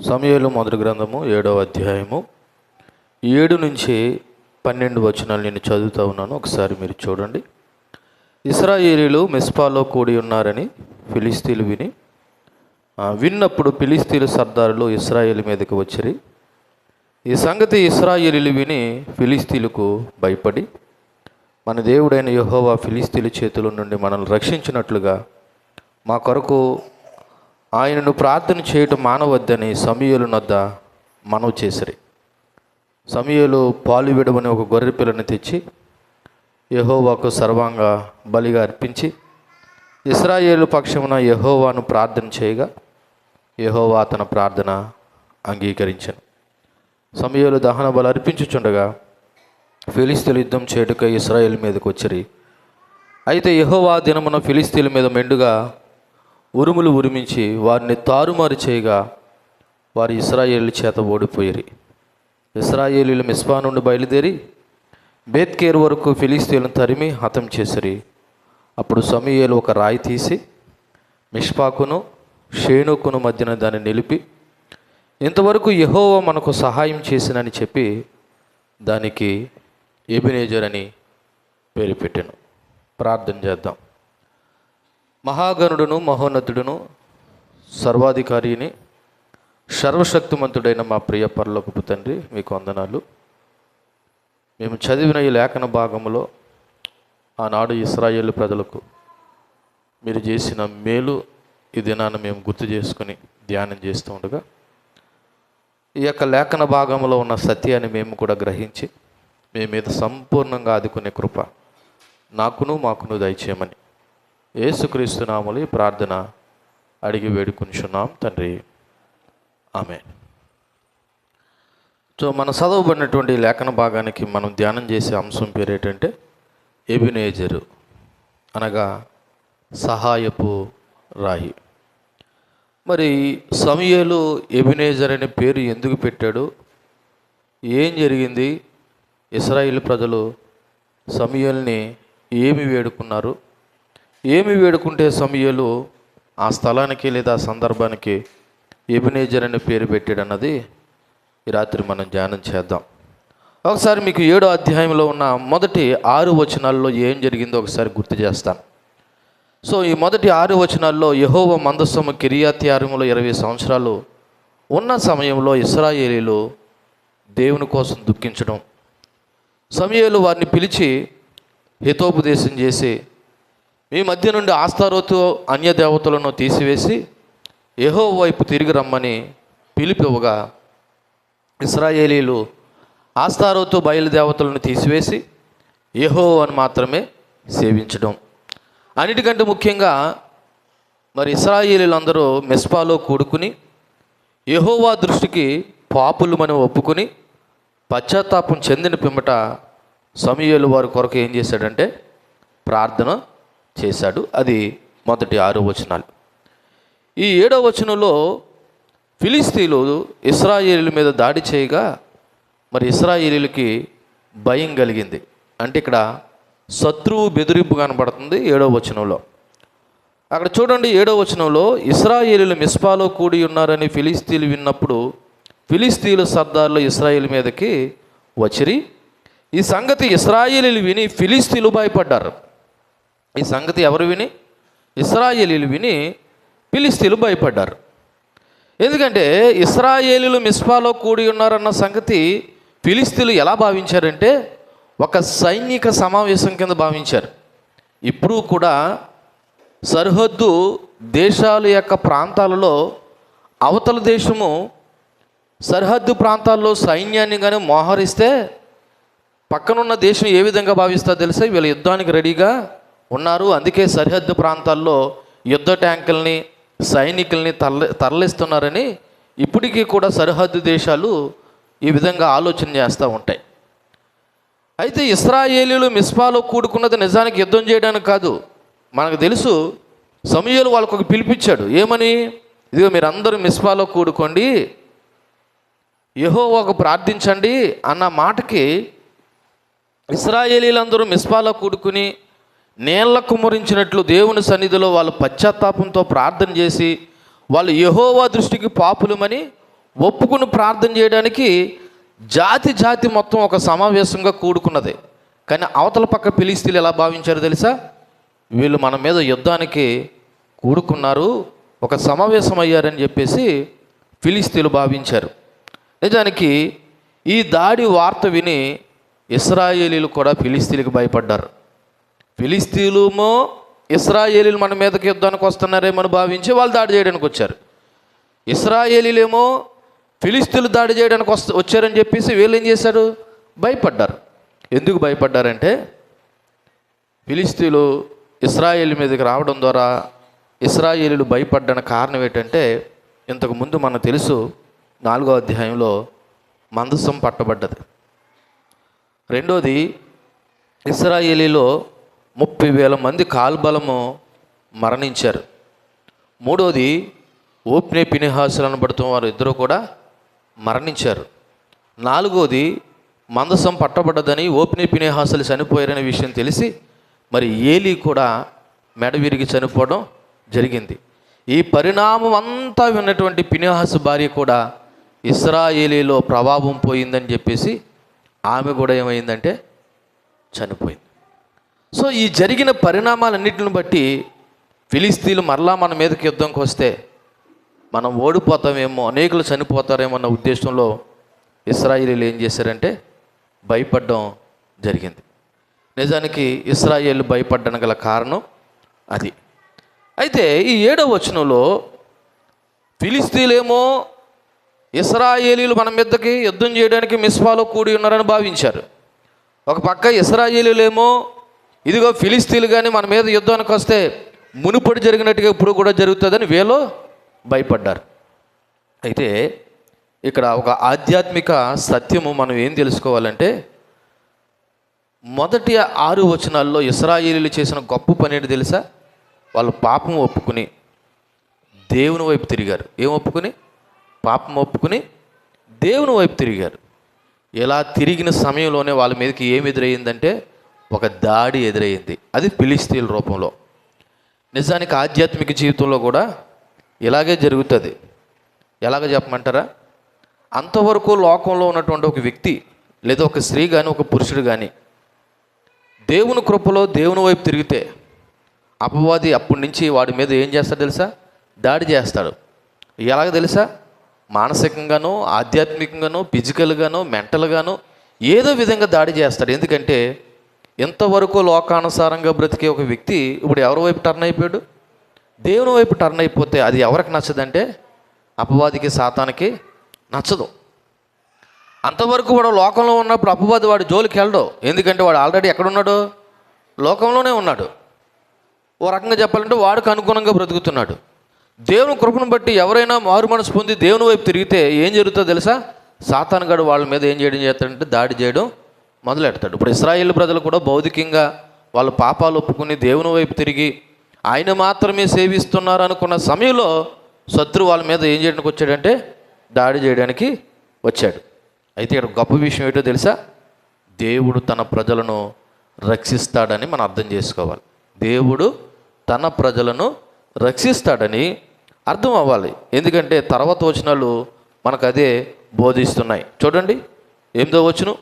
సమూయేలు మొదటి గ్రంథము 7వ అధ్యాయము 7 నుంచి 12 వచనాలు నేను చదువుతూ ఉన్నాను. ఒకసారి మీరు చూడండి. ఇశ్రాయేలీయులు మిస్పాలో కూడి ఉన్నారని ఫిలిస్తీయులు విన్నప్పుడు ఫిలిస్తీయుల సర్దారులు ఇశ్రాయేలు మీదకి వచ్చిరి. ఈ సంగతి ఇశ్రాయేలీయులు విని ఫిలిస్తీయులకు భయపడి, మన దేవుడైన యెహోవా ఫిలిస్తీయుల చేతుల నుండి మనల్ని రక్షించినట్లుగా మా కొరకు ఆయనను ప్రార్థన చేయటం మానవద్దని సమూయేలు నొద్ద మనవి చేసిరి. సమూయేలు పాలు విడవని ఒక గొర్రె పిల్లని తెచ్చి యెహోవాకు సర్వాంగ బలిగా అర్పించి ఇశ్రాయేలు పక్షమున యెహోవాను ప్రార్థన చేయగా యెహోవా తన ప్రార్థన అంగీకరించెను. సమూయేలు దహన బలి అర్పించుచుండగా ఫిలిస్తీయులు యుద్ధం చేయుటకై ఇశ్రాయేలు మీదకి వచ్చిరి. అయితే యెహోవా దినమున ఫిలిస్తీయుల మీద మెండుగా ఉరుములు ఉరిమించి వారిని తారుమారు చేయగా వారి ఇశ్రాయేలు చేత ఓడిపోయిరి. ఇశ్రాయేలీయులు మిస్పా నుండి బయలుదేరి బేత్కేరు వరకు ఫిలిస్తీయులను తరిమి హతం చేసిరి. అప్పుడు సమూయేలు ఒక రాయి తీసి మిష్పాకును షేనుకును మధ్యన దాన్ని నిలిపి, ఇంతవరకు యెహోవా మనకు సహాయం చేసినని చెప్పి దానికి ఎబెనేజర్ అని పేరు పెట్టెను. ప్రార్థన చేద్దాం. మహాగణుడును మహోన్నతుడును సర్వాధికారిని సర్వశక్తిమంతుడైన మా ప్రియ పరలోకపు తండ్రి, మీకు వందనాలు. మేము చదివిన ఈ లేఖన భాగంలో ఆనాడు ఇశ్రాయేలు ప్రజలకు మీరు చేసిన మేలు ఈ దినాన్ని మేము గుర్తు చేసుకుని ధ్యానం చేస్తూ ఉండగా ఈ యొక్క లేఖన భాగంలో ఉన్న సత్యాన్ని మేము కూడా గ్రహించి మీ మీద సంపూర్ణంగా ఆదుకునే కృప నాకును మాకును దయచేయమని యేసుక్రీస్తు నామములో ఈ ప్రార్థన అడిగి వేడుకొనుచున్నాం తండ్రి, ఆమేన్. సో మన చదవబడినటువంటి లేఖన భాగానికి మనం ధ్యానం చేసే అంశం పేరు ఏంటంటే ఎబెనేజరు, అనగా సహాయపు రాయి. మరి సమూయేలు ఎబెనేజర్ అనే పేరు ఎందుకు పెట్టాడు? ఏం జరిగింది? ఇశ్రాయేలు ప్రజలు సమూయేలుని ఏమి వేడుకున్నారు? ఏమి వేడుకుంటే సమూయేలు ఆ స్థలానికి లేదా సందర్భానికి ఎబెనేజర్ అనే పేరు పెట్టాడు అన్నది ఈ రాత్రి మనం ధ్యానం చేద్దాం. ఒకసారి మీకు 7వ అధ్యాయంలో ఉన్న మొదటి 6 వచనాల్లో ఏం జరిగిందో ఒకసారి గుర్తు చేస్తాను. సో ఈ మొదటి 6 వచనాల్లో యెహోవా మందసము కిర్యత్యారీములో 20 సంవత్సరాలు ఉన్న సమయంలో ఇశ్రాయేలీయులు దేవుని కోసం దుఃఖించడం, సమూయేలు వారిని పిలిచి హితోపదేశం చేసి మీ మధ్య నుండి ఆస్తారోతు అన్య దేవతలను తీసివేసి యెహోవా వైపు తిరిగి రమ్మని పిలిపివ్వగా ఇశ్రాయేలీయులు ఆస్తారోతు బయలుదేవతలను తీసివేసి యెహోవాను మాత్రమే సేవించడం. అన్నిటికంటే ముఖ్యంగా మరి ఇశ్రాయేలీయులందరూ మిస్పాలో కూడుకుని యెహోవా దృష్టికి పాపులమని ఒప్పుకొని పశ్చాత్తాపం చెందిన పిమ్మట సమూయేలు వారి కొరకు ఏం చేశాడంటే ప్రార్థన చేశాడు. అది మొదటి 6 వచనాలు. ఈ 7వ వచనంలో ఫిలిస్తీయులు ఇశ్రాయేలీయుల మీద దాడి చేయగా మరి ఇశ్రాయేలీయులకి భయం కలిగింది. అంటే ఇక్కడ శత్రువు బెదిరింపు కనబడుతుంది 7వ వచనంలో. అక్కడ చూడండి 7వ వచనంలో ఇశ్రాయేలీయులు మిస్పాలో కూడి ఉన్నారని ఫిలిస్తీయులు విన్నప్పుడు ఫిలిస్తీయుల సర్దారులు ఇశ్రాయేలు మీదకి వచ్చిరి. ఈ సంగతి ఇశ్రాయేలీయులు విని ఫిలిస్తీయులు భయపడ్డారు. ఈ సంగతి ఎవరు విని? ఇశ్రాయేలీయులు విని ఫిలిస్తీయులు భయపడ్డారు. ఎందుకంటే ఇశ్రాయేలీయులు మిస్పాలో కూడి ఉన్నారన్న సంగతి ఫిలిస్తీయులు ఎలా భావించారంటే ఒక సైనిక సమావేశం కింద భావించారు. ఇప్పుడు కూడా సరిహద్దు దేశాల యొక్క ప్రాంతాలలో అవతల దేశము సరిహద్దు ప్రాంతాల్లో సైన్యాన్ని కానీ మోహరిస్తే పక్కనున్న దేశం ఏ విధంగా భావిస్తుందో తెలుసా? వీళ్ళు యుద్ధానికి రెడీగా ఉన్నారు, అందుకే సరిహద్దు ప్రాంతాల్లో యుద్ధ ట్యాంకుల్ని సైనికుల్ని తరలిస్తున్నారని ఇప్పటికీ కూడా సరిహద్దు దేశాలు ఈ విధంగా ఆలోచన చేస్తూ ఉంటాయి. అయితే ఇశ్రాయేలీయులు మిస్పాలో కూడుకున్నది నిజానికి యుద్ధం చేయడానికి కాదు. మనకు తెలుసు సమూయేలు వాళ్ళకు ఒక పిలిపించాడు. ఏమని? ఇదిగో మీరు అందరూ మిస్పాలో కూడుకోండి, యెహోవాకు ప్రార్థించండి అన్న మాటకి ఇశ్రాయేలీలందరూ మిస్పాలో కూడుకుని నీళ్ల కుమ్మరించినట్లు దేవుని సన్నిధిలో వాళ్ళు పశ్చాత్తాపంతో ప్రార్థన చేసి వాళ్ళు యెహోవా దృష్టికి పాపులమని ఒప్పుకుని ప్రార్థన చేయడానికి జాతి జాతి మొత్తం ఒక సమావేశంగా కూడుకున్నది. కానీ అవతల పక్క ఫిలిస్తీన్లు ఎలా భావించారు తెలుసా? వీళ్ళు మన మీద యుద్ధానికి కూడుకున్నారు, ఒక సమావేశం అయ్యారని చెప్పేసి ఫిలిస్తీన్లు భావించారు. నిజానికి ఈ దాడి వార్త విని ఇశ్రాయేలీలు కూడా ఫిలిస్తీన్లకు భయపడ్డారు. ఫిలిస్తీన్లేమో ఇశ్రాయేలీలు మన మీదకి యుద్ధానికి వస్తున్నారేమని భావించి వాళ్ళు దాడి చేయడానికి వచ్చారు. ఇశ్రాయేలీలేమో ఫిలిస్తీన్లు దాడి చేయడానికి వచ్చారని చెప్పేసి వీళ్ళు ఏం చేశారు? భయపడ్డారు. ఎందుకు భయపడ్డారంటే, ఫిలిస్తీన్లు ఇశ్రాయేల్ మీదకి రావడం ద్వారా ఇశ్రాయేలీలు భయపడ్డానికి కారణం ఏంటంటే, ఇంతకుముందు మనకు తెలుసు 4వ అధ్యాయంలో మందసం పట్టబడ్డది. రెండోది, ఇశ్రాయేలీలో 30,000 మంది కాల్బలము మరణించారు. మూడోది, ఓప్నే ఫినెహాసులు అనబడుతున్న వారు ఇద్దరు కూడా మరణించారు. నాలుగోది, మందసం పట్టబడ్డదని ఓప్నే ఫినెహాసులు చనిపోయారనే విషయం తెలిసి మరి ఏలీ కూడా మెడ విరిగి చనిపోవడం జరిగింది. ఈ పరిణామం అంతా విన్నటువంటి ఫినెహాసు భార్య కూడా ఇశ్రాయేలీలో ప్రభావం పోయిందని చెప్పేసి ఆమె కూడా ఏమైందంటే చనిపోయింది. సో ఈ జరిగిన పరిణామాలన్నింటిని బట్టి ఫిలిస్తీన్లు మరలా మన మీదకి యుద్ధంకి వస్తే మనం ఓడిపోతామేమో, అనేకులు చనిపోతారేమో అన్న ఉద్దేశంలో ఇశ్రాయేలీలు ఏం చేశారంటే భయపడడం జరిగింది. నిజానికి ఇశ్రాయేలు భయపడడానికి గల కారణం అది. అయితే ఈ 7వ వచనంలో ఫిలిస్తీన్లేమో ఇశ్రాయేలీలు మన మీదకి యుద్ధం చేయడానికి మిస్పాలో కూడి ఉన్నారని భావించారు. ఒక పక్క ఇశ్రాయేలీలేమో ఇదిగో ఫిలిస్తీన్లు కానీ మన మీద యుద్ధానికి వస్తే మునుపటి జరిగినట్టుగా ఇప్పుడు కూడా జరుగుతుందని వీళ్ళు భయపడ్డారు. అయితే ఇక్కడ ఒక ఆధ్యాత్మిక సత్యము మనం ఏం తెలుసుకోవాలంటే, మొదటి 6 వచనాల్లో ఇశ్రాయేలీలు చేసిన గొప్ప పని ఏంటి తెలుసా? వాళ్ళు పాపం ఒప్పుకుని దేవుని వైపు తిరిగారు. ఏం ఒప్పుకుని? పాపం ఒప్పుకుని దేవుని వైపు తిరిగారు. ఇలా తిరిగిన సమయంలోనే వాళ్ళ మీదకి ఏమి ఎదురయ్యిందంటే ఒక దాడి ఎదురయ్యింది. అది ఫిలిస్తీన్ల రూపంలో. నిజానికి ఆధ్యాత్మిక జీవితంలో కూడా ఇలాగే జరుగుతుంది. ఎలాగ చెప్పమంటారా? అంతవరకు లోకంలో ఉన్నటువంటి ఒక వ్యక్తి లేదా ఒక స్త్రీ కానీ ఒక పురుషుడు కానీ దేవుని కృపలో దేవుని వైపు తిరిగితే అపవాది అప్పటి నుంచి వాడి మీద ఏం చేస్తాడు తెలుసా? దాడి చేస్తాడు. ఎలాగ తెలుసా? మానసికంగానో, ఆధ్యాత్మికంగానో, ఫిజికల్గానో, మెంటల్గానో ఏదో విధంగా దాడి చేస్తాడు. ఎందుకంటే ఎంతవరకు లోకానుసారంగా బ్రతికే ఒక వ్యక్తి ఇప్పుడు ఎవరి వైపు టర్న్ అయిపోయాడు? దేవుని వైపు టర్న్ అయిపోతే అది ఎవరికి నచ్చదంటే అపవాదికి, సాతానికి నచ్చదు. అంతవరకు వాడు లోకంలో ఉన్నప్పుడు అపవాది వాడు జోలికి వెళ్ళడు. ఎందుకంటే వాడు ఆల్రెడీ ఎక్కడున్నాడు? లోకంలోనే ఉన్నాడు. ఓ రకంగా చెప్పాలంటే వాడికి అనుగుణంగా బ్రతుకుతున్నాడు. దేవుని కృపను బట్టి ఎవరైనా మారు మనసు పొంది దేవుని వైపు తిరిగితే ఏం జరుగుతుందో తెలుసా? సాతానుగాడు వాళ్ళ మీద ఏం చేయడం చేస్తాడంటే దాడి చేయడం మొదలెడతాడు. ఇప్పుడు ఇశ్రాయేల్ ప్రజలు కూడా భౌతికంగా వాళ్ళ పాపాలు ఒప్పుకుని దేవుని వైపు తిరిగి ఆయన మాత్రమే సేవిస్తున్నారు అనుకున్న సమయంలో శత్రువు వాళ్ళ మీద ఏం చేయడానికి వచ్చాడంటే దాడి చేయడానికి వచ్చాడు. అయితే ఇక్కడ గొప్ప విషయం ఏంటో తెలుసా? దేవుడు తన ప్రజలను రక్షిస్తాడని మనం అర్థం చేసుకోవాలి. దేవుడు తన ప్రజలను రక్షిస్తాడని అర్థం అవ్వాలి. ఎందుకంటే తర్వాత వచనాలు మనకు అదే బోధిస్తున్నాయి. చూడండి 8వ వచనం,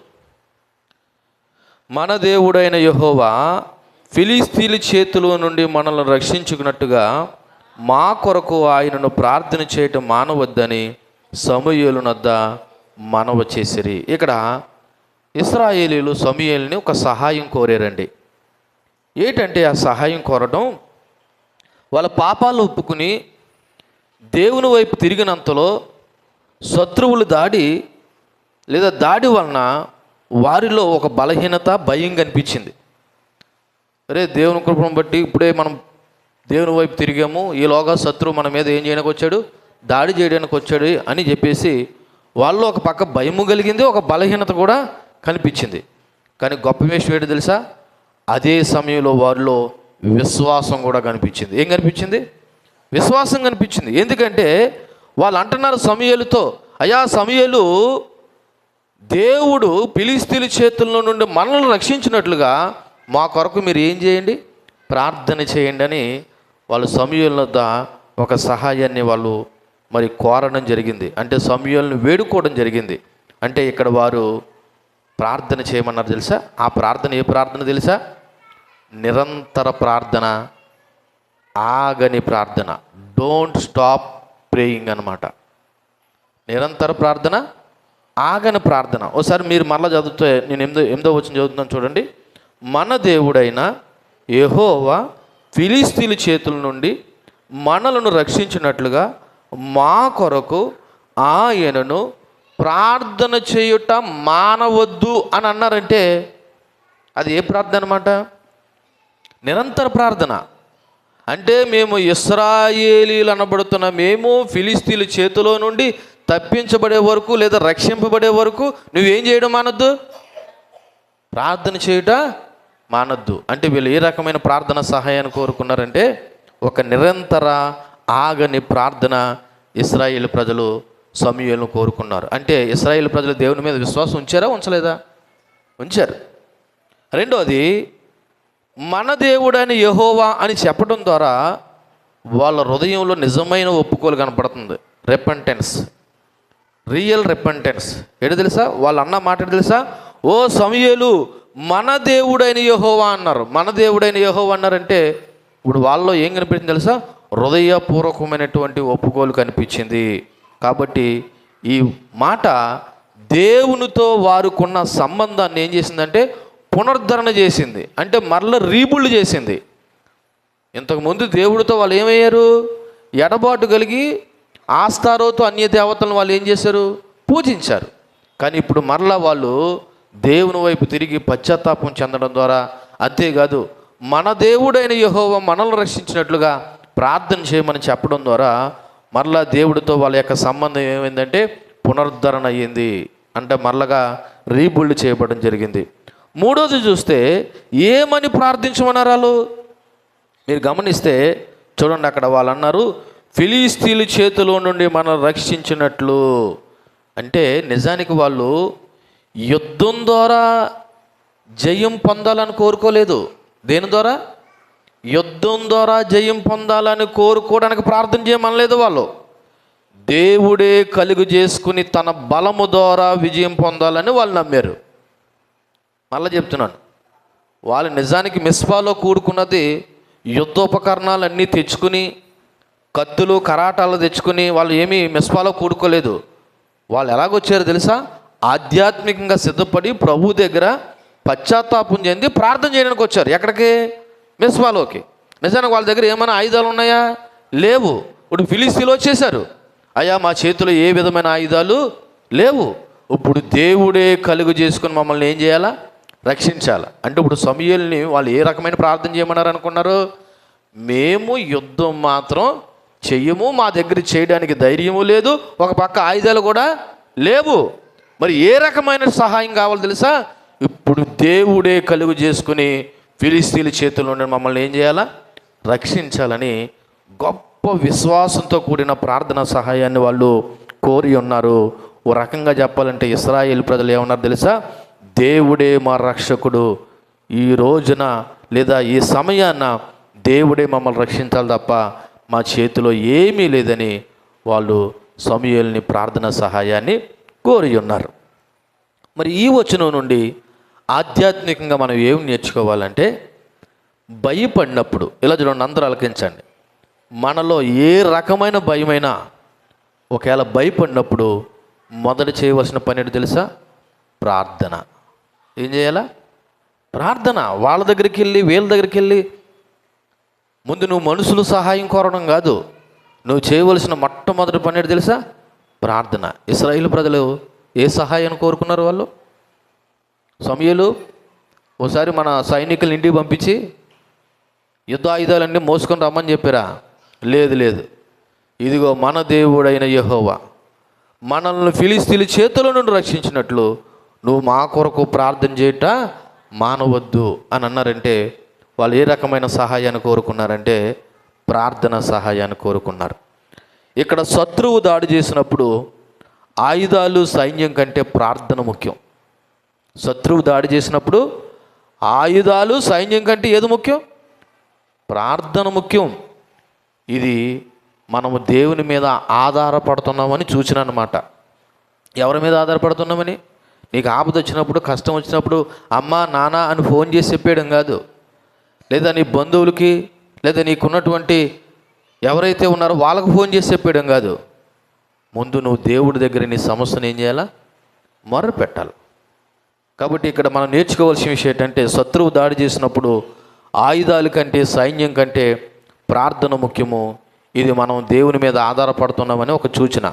మన దేవుడైన యెహోవా ఫిలిస్తీన్ల చేతిలో నుండి మనల్ని రక్షించుకున్నట్టుగా మా కొరకు ఆయనను ప్రార్థన చేయటం మానవద్దని సమూయేలు నద్ద మనవ చేసిరి. ఇక్కడ ఇశ్రాయేలీలు సమూయేలుని ఒక సహాయం కోరారండి. ఏంటంటే ఆ సహాయం కోరడం, వాళ్ళ పాపాలు ఒప్పుకుని దేవుని వైపు తిరిగినంతలో శత్రువులు దాడి లేదా దాడి వలన వారిలో ఒక బలహీనత, భయం కనిపించింది. అరే దేవుని కృపను బట్టి ఇప్పుడే మనం దేవుని వైపు తిరిగాము, ఈలోగా శత్రువు మన మీద ఏం చేయడానికి వచ్చాడు? దాడి చేయడానికి వచ్చాడు అని చెప్పేసి వాళ్ళు ఒక పక్క భయము కలిగింది, ఒక బలహీనత కూడా కనిపించింది. కానీ గొప్ప విషయం ఏంటో తెలుసా? అదే సమయంలో వారిలో విశ్వాసం కూడా కనిపించింది. ఏం కనిపించింది? విశ్వాసం కనిపించింది. ఎందుకంటే వాళ్ళు అంటున్నారు సమూయేలుతో, అయ్యా సమూయేలు, దేవుడు ఫిలిస్తీన్ల చేతుల్లో నుండి మనల్ని రక్షించినట్లుగా మా కొరకు మీరు ఏం చేయండి? ప్రార్థన చేయండి అని వాళ్ళు సమూయేలు వద్ద ఒక సహాయాన్ని వాళ్ళు మరి కోరడం జరిగింది, అంటే సమూయేలును వేడుకోవడం జరిగింది. అంటే ఇక్కడ వారు ప్రార్థన చేయమన్నారు తెలుసా? ఆ ప్రార్థన ఏ ప్రార్థన తెలుసా? నిరంతర ప్రార్థన, ఆగని ప్రార్థన, డోంట్ స్టాప్ ప్రేయింగ్ అన్నమాట. నిరంతర ప్రార్థన, ఆగని ప్రార్థన. ఒకసారి మీరు మరలా చదివితే, నేను ఎనిమిదో వచనం చదువుతున్నాను చూడండి. మన దేవుడైన యెహోవా ఫిలిష్తీయుల చేతుల నుండి మనలను రక్షించినట్లుగా మా కొరకు ఆయనను ప్రార్థన చేయుట మానవద్దు అని అన్నారంటే అది ఏ ప్రార్థన అన్నమాట? నిరంతర ప్రార్థన. అంటే మేము ఇశ్రాయేలీలు అనబడుతున్న మేము ఫిలిష్తీయుల చేతిలో నుండి తప్పించబడే వరకు లేదా రక్షింపబడే వరకు నువ్వేం చేయడం మానొద్దు? ప్రార్థన చేయుట మానొద్దు. అంటే వీళ్ళు ఏ రకమైన ప్రార్థన సహాయాన్ని కోరుకున్నారంటే ఒక నిరంతర ఆగని ప్రార్థన ఇశ్రాయేలు ప్రజలు సమూయేలును కోరుకున్నారు. అంటే ఇశ్రాయేలు ప్రజలు దేవుని మీద విశ్వాసం ఉంచారా, ఉంచలేదా? ఉంచారు. రెండోది, మన దేవుడైన యెహోవా అని చెప్పడం ద్వారా వాళ్ళ హృదయంలో నిజమైన ఒప్పుకోలు కనపడుతుంది. Repentance, real repentance. ఏంటో తెలుసా? వాళ్ళు అన్న మాట ఏంటో తెలుసా? ఓ సమూయేలు, మన దేవుడైన యెహోవా అన్నారు. మన దేవుడైన యెహోవా అన్నారంటే ఇప్పుడు వాళ్ళలో ఏం కనిపించింది తెలుసా? హృదయపూర్వకమైనటువంటి ఒప్పుకోలు కనిపించింది. కాబట్టి ఈ మాట దేవునితో వారుకున్న సంబంధాన్ని ఏం చేసిందంటే పునరుద్ధరణ చేసింది. అంటే మరల రీబుల్డ్ చేసింది. ఇంతకుముందు దేవుడితో వాళ్ళు ఏమయ్యారు? ఎడబాటు కలిగి ఆస్తారోతో అన్య దేవతలను వాళ్ళు ఏం చేశారు? పూజించారు. కానీ ఇప్పుడు మరలా వాళ్ళు దేవుని వైపు తిరిగి పశ్చాత్తాపం చెందడం ద్వారా, అంతేకాదు మన దేవుడైన యెహోవా మనల్ని రక్షించినట్లుగా ప్రార్థన చేయమని చెప్పడం ద్వారా మరలా దేవుడితో వాళ్ళ యొక్క సంబంధం ఏమైందంటే పునరుద్ధరణ అయ్యింది. అంటే మరలగా రీబిల్డ్ చేయబడడం జరిగింది. మూడోది చూస్తే ఏమని ప్రార్థించమన్నారు వాళ్ళు? మీరు గమనిస్తే చూడండి, అక్కడ వాళ్ళు అన్నారు ఫిలిష్తీయుల చేతిలో నుండి మనం రక్షించినట్లు. అంటే నిజానికి వాళ్ళు యుద్ధం ద్వారా జయం పొందాలని కోరుకోలేదు. దేని ద్వారా? యుద్ధం ద్వారా జయం పొందాలని కోరుకోవడానికి ప్రార్థన చేయమనలేదు వాళ్ళు. దేవుడే కలుగు చేసుకుని తన బలము ద్వారా విజయం పొందాలని వాళ్ళు నమ్మారు. మళ్ళీ చెప్తున్నాను, వాళ్ళు నిజానికి మిస్పాలో కూడుకున్నది యుద్ధోపకరణాలన్నీ తెచ్చుకుని, కత్తులు కరాటాలు తెచ్చుకుని వాళ్ళు ఏమీ మిస్పాలో కూడుకోలేదు. వాళ్ళు ఎలాగొచ్చారు తెలుసా? ఆధ్యాత్మికంగా సిద్ధపడి ప్రభు దగ్గర పశ్చాత్తాపం చెంది ప్రార్థన చేయడానికి వచ్చారు. ఎక్కడికి? మిస్పాలోకి. నిజానికి వాళ్ళ దగ్గర ఏమైనా ఆయుధాలు ఉన్నాయా? లేవు. ఇప్పుడు ఫిలిష్తీయులు వచ్చేసారు, అయ్యా మా చేతిలో ఏ విధమైన ఆయుధాలు లేవు, ఇప్పుడు దేవుడే కలుగు చేసుకుని మమ్మల్ని ఏం చేయాలా? రక్షించాలి. అంటే ఇప్పుడు సమూయేలుని వాళ్ళు ఏ రకమైన ప్రార్థన చేయమన్నారు అనుకున్నారు? మేము యుద్ధం మాత్రం చెయ్యము, మా దగ్గర చేయడానికి ధైర్యము లేదు, ఒక పక్క ఆయుధాలు కూడా లేవు. మరి ఏ రకమైన సహాయం కావాలో తెలుసా? ఇప్పుడు దేవుడే కలుగు చేసుకుని ఫిలిష్తీయుల చేతుల్లో నుండి మమ్మల్ని ఏం చేయాలా? రక్షించాలని గొప్ప విశ్వాసంతో కూడిన ప్రార్థన సహాయాన్ని వాళ్ళు కోరి ఉన్నారు. ఓ రకంగా చెప్పాలంటే ఇశ్రాయేలు ప్రజలు ఏమన్నారు తెలుసా? దేవుడే మా రక్షకుడు, ఈ రోజున లేదా ఈ సమయాన దేవుడే మమ్మల్ని రక్షించాలి తప్ప మా చేతిలో ఏమీ లేదని వాళ్ళు సమూయేలుని ప్రార్థన సహాయాన్ని కోరి ఉన్నారు. మరి ఈ వచనం నుండి ఆధ్యాత్మికంగా మనం ఏం నేర్చుకోవాలంటే, భయపడినప్పుడు ఇలా చూడండి, అందరూ ఆలకించండి. మనలో ఏ రకమైన భయమైనా ఒకవేళ భయపడినప్పుడు మొదట చేయవలసిన పని ఏంటి తెలుసా? ప్రార్థన. ఏం చేయాలా? ప్రార్థన. వాళ్ళ దగ్గరికి వెళ్ళి వీళ్ళ దగ్గరికి వెళ్ళి ముందు నువ్వు మనుషులు సహాయం కోరడం కాదు, నువ్వు చేయవలసిన మొట్టమొదటి పని ఏంటి తెలుసా? ప్రార్థన. ఇశ్రాయేలు ప్రజలు ఏ సహాయాన్ని కోరుకున్నారు? వాళ్ళు సమూయేలు ఓసారి మన సైనికులు ఇంటికి పంపించి యుద్ధ ఆయుధాలన్నీ మోసుకొని రమ్మని చెప్పారా? లేదు లేదు, ఇదిగో మన దేవుడైన యెహోవా మనల్ని ఫిలిష్తీయుల చేతుల నుండి రక్షించినట్లు నువ్వు మా కొరకు ప్రార్థన చేయట మానవద్దు అని అన్నారంటే వాళ్ళు ఏ రకమైన సహాయాన్ని కోరుకున్నారంటే ప్రార్థన సహాయాన్ని కోరుకున్నారు. ఇక్కడ శత్రువు దాడి చేసినప్పుడు ఆయుధాలు సైన్యం కంటే ప్రార్థన ముఖ్యం. శత్రువు దాడి చేసినప్పుడు ఆయుధాలు సైన్యం కంటే ఏది ముఖ్యం? ప్రార్థన ముఖ్యం. ఇది మనము దేవుని మీద ఆధారపడుతున్నామని చూసినమాట. ఎవరి మీద ఆధారపడుతున్నామని? నీకు ఆపద వచ్చినప్పుడు, కష్టం వచ్చినప్పుడు అమ్మ నాన్న అని ఫోన్ చేసి చెప్పేయడం కాదు, లేదా నీ బంధువులకి, లేదా నీకున్నటువంటి ఎవరైతే ఉన్నారో వాళ్ళకు ఫోన్ చేసి చెప్పేయడం కాదు. ముందు నువ్వు దేవుడి దగ్గర నీ సమస్యను ఏం చేయాలా? మొర్ర పెట్టాలి. కాబట్టి ఇక్కడ మనం నేర్చుకోవాల్సిన విషయం ఏంటంటే, శత్రువు దాడి చేసినప్పుడు ఆయుధాల కంటే, సైన్యం కంటే ప్రార్థన ముఖ్యము. ఇది మనం దేవుని మీద ఆధారపడుతున్నామని ఒక సూచన.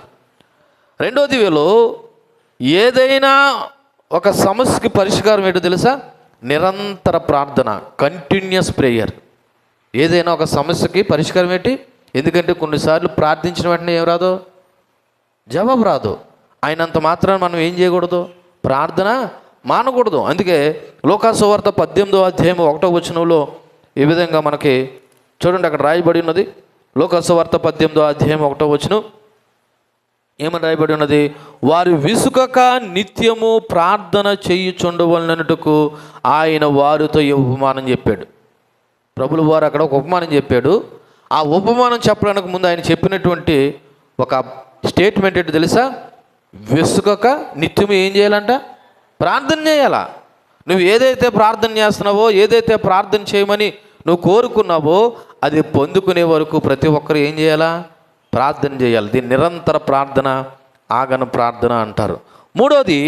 రెండోది, వీళ్ళు ఏదైనా ఒక సమస్యకి పరిష్కారం ఏంటో తెలుసా? నిరంతర ప్రార్థన, కంటిన్యూస్ ప్రేయర్. ఏదైనా ఒక సమస్యకి పరిష్కారం ఏంటి? ఎందుకంటే కొన్నిసార్లు ప్రార్థించిన వెంటనే ఏం రాదు? జవాబు రాదు. అయినంత మాత్రాన మనం ఏం చేయకూడదు? ప్రార్థన మానకూడదు. అందుకే లూకా సువార్త 18వ అధ్యాయం 1వ వచనంలో ఈ విధంగా మనకి చూడండి, అక్కడ రాయబడి ఉన్నది. లూకా సువార్త 18వ అధ్యాయం 1వ వచనం ఏమని రాయబడి ఉన్నది? వారు విసుకక నిత్యము ప్రార్థన చేయుచుండవలనట్టుకు ఆయన వారితో ఈ ఉపమానం చెప్పాడు. ప్రభులు వారు అక్కడ ఒక ఉపమానం చెప్పాడు. ఆ ఉపమానం చెప్పడానికి ముందు ఆయన చెప్పినటువంటి ఒక స్టేట్మెంట్ ఏంటి తెలుసా? విసుకక నిత్యము ఏం చేయాలంట? ప్రార్థన చేయాలా. నువ్వు ఏదైతే ప్రార్థన చేస్తున్నావో, ఏదైతే ప్రార్థన చేయమని నువ్వు కోరుకున్నావో అది పొందుకునే వరకు ప్రతి ఒక్కరు ఏం చేయాలా? ప్రార్థన చేయాలి. దీన్ని నిరంతర ప్రార్థన, ఆగన ప్రార్థన అంటారు. మూడోది,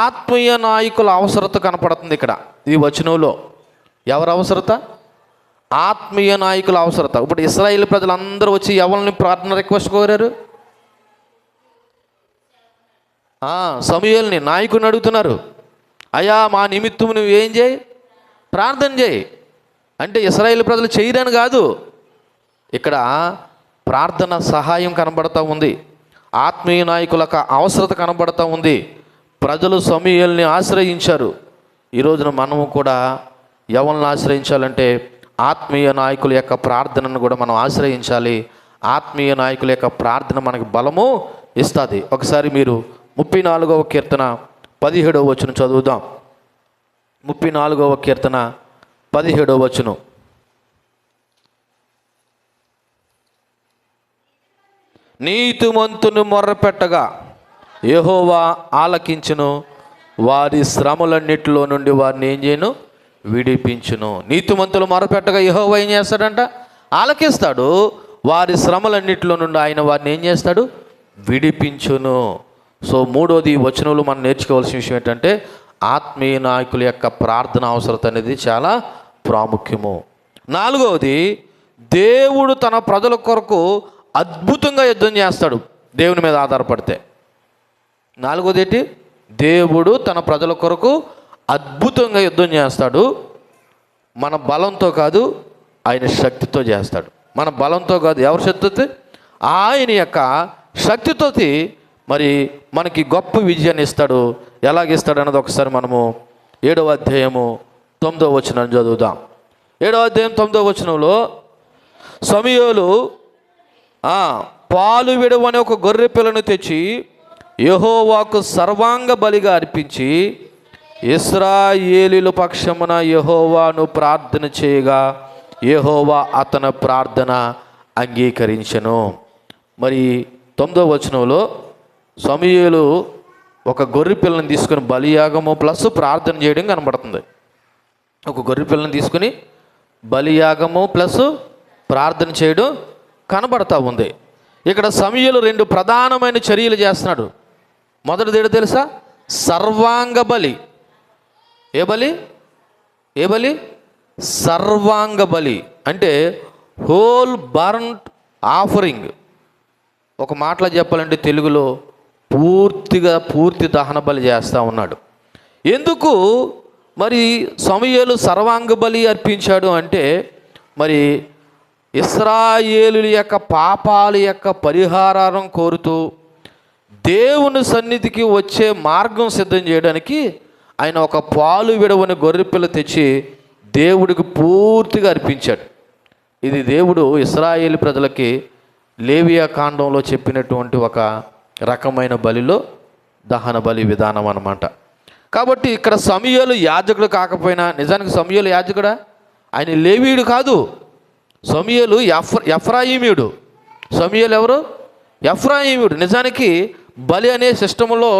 ఆత్మీయ నాయకుల అవసరత కనపడుతుంది ఇక్కడ ఈ వచనంలో. ఎవరి అవసరత? ఆత్మీయ నాయకుల అవసరత. ఇప్పుడు ఇశ్రాయేలు ప్రజలందరూ వచ్చి ఎవరిని ప్రార్థన రిక్వెస్ట్ కోరారు? సమూయేలుని, నాయకుని అడుగుతున్నారు. అయ్యా మా నిమిత్తం నువ్వు ఏం చేయి? ప్రార్థన చేయి. అంటే ఇశ్రాయేలు ప్రజలు చేయరని కాదు, ఇక్కడ ప్రార్థన సహాయం కనబడతా ఉంది. ఆత్మీయ నాయకులకు అవసరత కనబడతా ఉంది. ప్రజలు సమూయేలుని ఆశ్రయించారు. ఈ రోజున మనము కూడా ఎవరిని ఆశ్రయించాలంటే ఆత్మీయ నాయకుల యొక్క ప్రార్థనను కూడా మనం ఆశ్రయించాలి. ఆత్మీయ నాయకుల యొక్క ప్రార్థన మనకి బలము ఇస్తుంది. ఒకసారి మీరు 34వ కీర్తన 17వ వచనం చదువుదాం. 34వ కీర్తన 17వ వచనం. నీతిమంతుని మొర్రపెట్టగా యెహోవా ఆలకించును, వారి శ్రమలన్నిటిలో నుండి వారిని ఏం చేయను? విడిపించును. నీతిమంతులు మొర్రపెట్టగా యెహోవా ఏం చేస్తాడంట? ఆలకిస్తాడు. వారి శ్రమలన్నిటిలో నుండి ఆయన వారిని ఏం చేస్తాడు? విడిపించును. సో మూడోది వచనంలో మనం నేర్చుకోవాల్సిన విషయం ఏంటంటే, ఆత్మీయ నాయకుల యొక్క ప్రార్థన అవసరత అనేది చాలా ప్రాముఖ్యము. నాలుగవది, దేవుడు తన ప్రజల కొరకు అద్భుతంగా యుద్ధం చేస్తాడు దేవుని మీద ఆధారపడితే. నాలుగోది ఏంటి? దేవుడు తన ప్రజల కొరకు అద్భుతంగా యుద్ధం చేస్తాడు. మన బలంతో కాదు, ఆయన శక్తితో చేస్తాడు. మన బలంతో కాదు, ఎవరి శక్తితో? ఆయన యొక్క శక్తితో మరి మనకి గొప్ప విజయాన్ని ఇస్తాడు. ఎలాగిస్తాడు అన్నది ఒకసారి మనము 7వ అధ్యాయము 9వ వచనం చదువుదాం. 7వ అధ్యాయం 9వ వచనంలో సమూయేలు పాలు విడవని ఒక గొర్రె పిల్లను తెచ్చి యెహోవాకు సర్వాంగ బలిగా అర్పించి ఇశ్రాయేలీయుల పక్షమున యెహోవాను ప్రార్థన చేయగా యెహోవా అతని ప్రార్థన అంగీకరించెను. మరి 9వ వచనంలో సమూయేలు ఒక గొర్రె పిల్లని తీసుకుని బలియాగము ప్లస్ ప్రార్థన చేయడం కనబడుతుంది. ఒక గొర్రె పిల్లని తీసుకుని బలియాగము ప్లస్ ప్రార్థన చేయడం కనబడతా ఉంది. ఇక్కడ సమూయేలు 2 ప్రధానమైన చర్యలు చేస్తున్నాడు. మొదటిది ఏంటో తెలుసా? సర్వాంగ బలి. ఏ బలి? ఏ బలి? సర్వాంగ బలి అంటే హోల్ బర్న్ట్ ఆఫరింగ్. ఒక మాటలో చెప్పాలంటే తెలుగులో పూర్తి దహన బలి చేస్తూ ఉన్నాడు. ఎందుకు మరి సమూయేలు సర్వాంగ బలి అర్పించాడు అంటే, మరి ఇశ్రాయేలుల యొక్క పాపాల యొక్క పరిహారం కోరుతూ దేవుని సన్నిధికి వచ్చే మార్గం సిద్ధం చేయడానికి ఆయన ఒక పాలు విడవని గొర్రెపిల్ల తెచ్చి దేవుడికి పూర్తిగా అర్పించాడు. ఇది దేవుడు ఇశ్రాయేలు ప్రజలకి లేవియా కాండంలో చెప్పినటువంటి ఒక రకమైన బలిలో దహన బలి విధానం అన్నమాట. కాబట్టి ఇక్కడ సమూయేలు యాజకుడు కాకపోయినా, నిజానికి సమూయేలు యాజకుడా? ఆయన లేవీయుడు కాదు. సమూయేలు ఎఫ్రాయిమీయుడు. సమూయేలు ఎవరు? ఎఫ్రాయిముడు. నిజానికి బలి అనే సిస్టంలో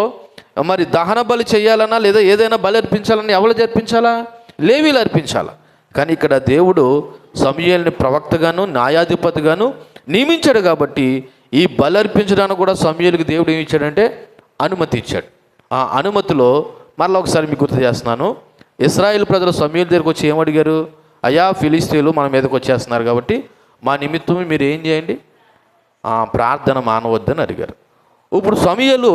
మరి దహన బలి చేయాలన్నా లేదా ఏదైనా బలి అర్పించాలన్నా ఎవరు జరిపించాలా? లేవీలు అర్పించాలా. కానీ ఇక్కడ దేవుడు సమూయేలుని ప్రవక్తగాను న్యాయాధిపతిగాను నియమించాడు కాబట్టి ఈ బలి అర్పించడానికి కూడా సమూయేలుకి దేవుడు ఏమి ఇచ్చాడంటే అనుమతి ఇచ్చాడు. ఆ అనుమతిలో మరలా ఒకసారి మీకు గుర్తు చేస్తున్నాను. ఇశ్రాయేలు ప్రజలు సమూయేలు దగ్గరికి వచ్చి ఏమడిగారు? అయ్యా, ఫిలిస్తీయులు మన మీదకి వచ్చేస్తున్నారు కాబట్టి మా నిమిత్తం మీరు ఏం చేయండి, ప్రార్థన మానవద్దని అడిగారు. ఇప్పుడు సమూయేలు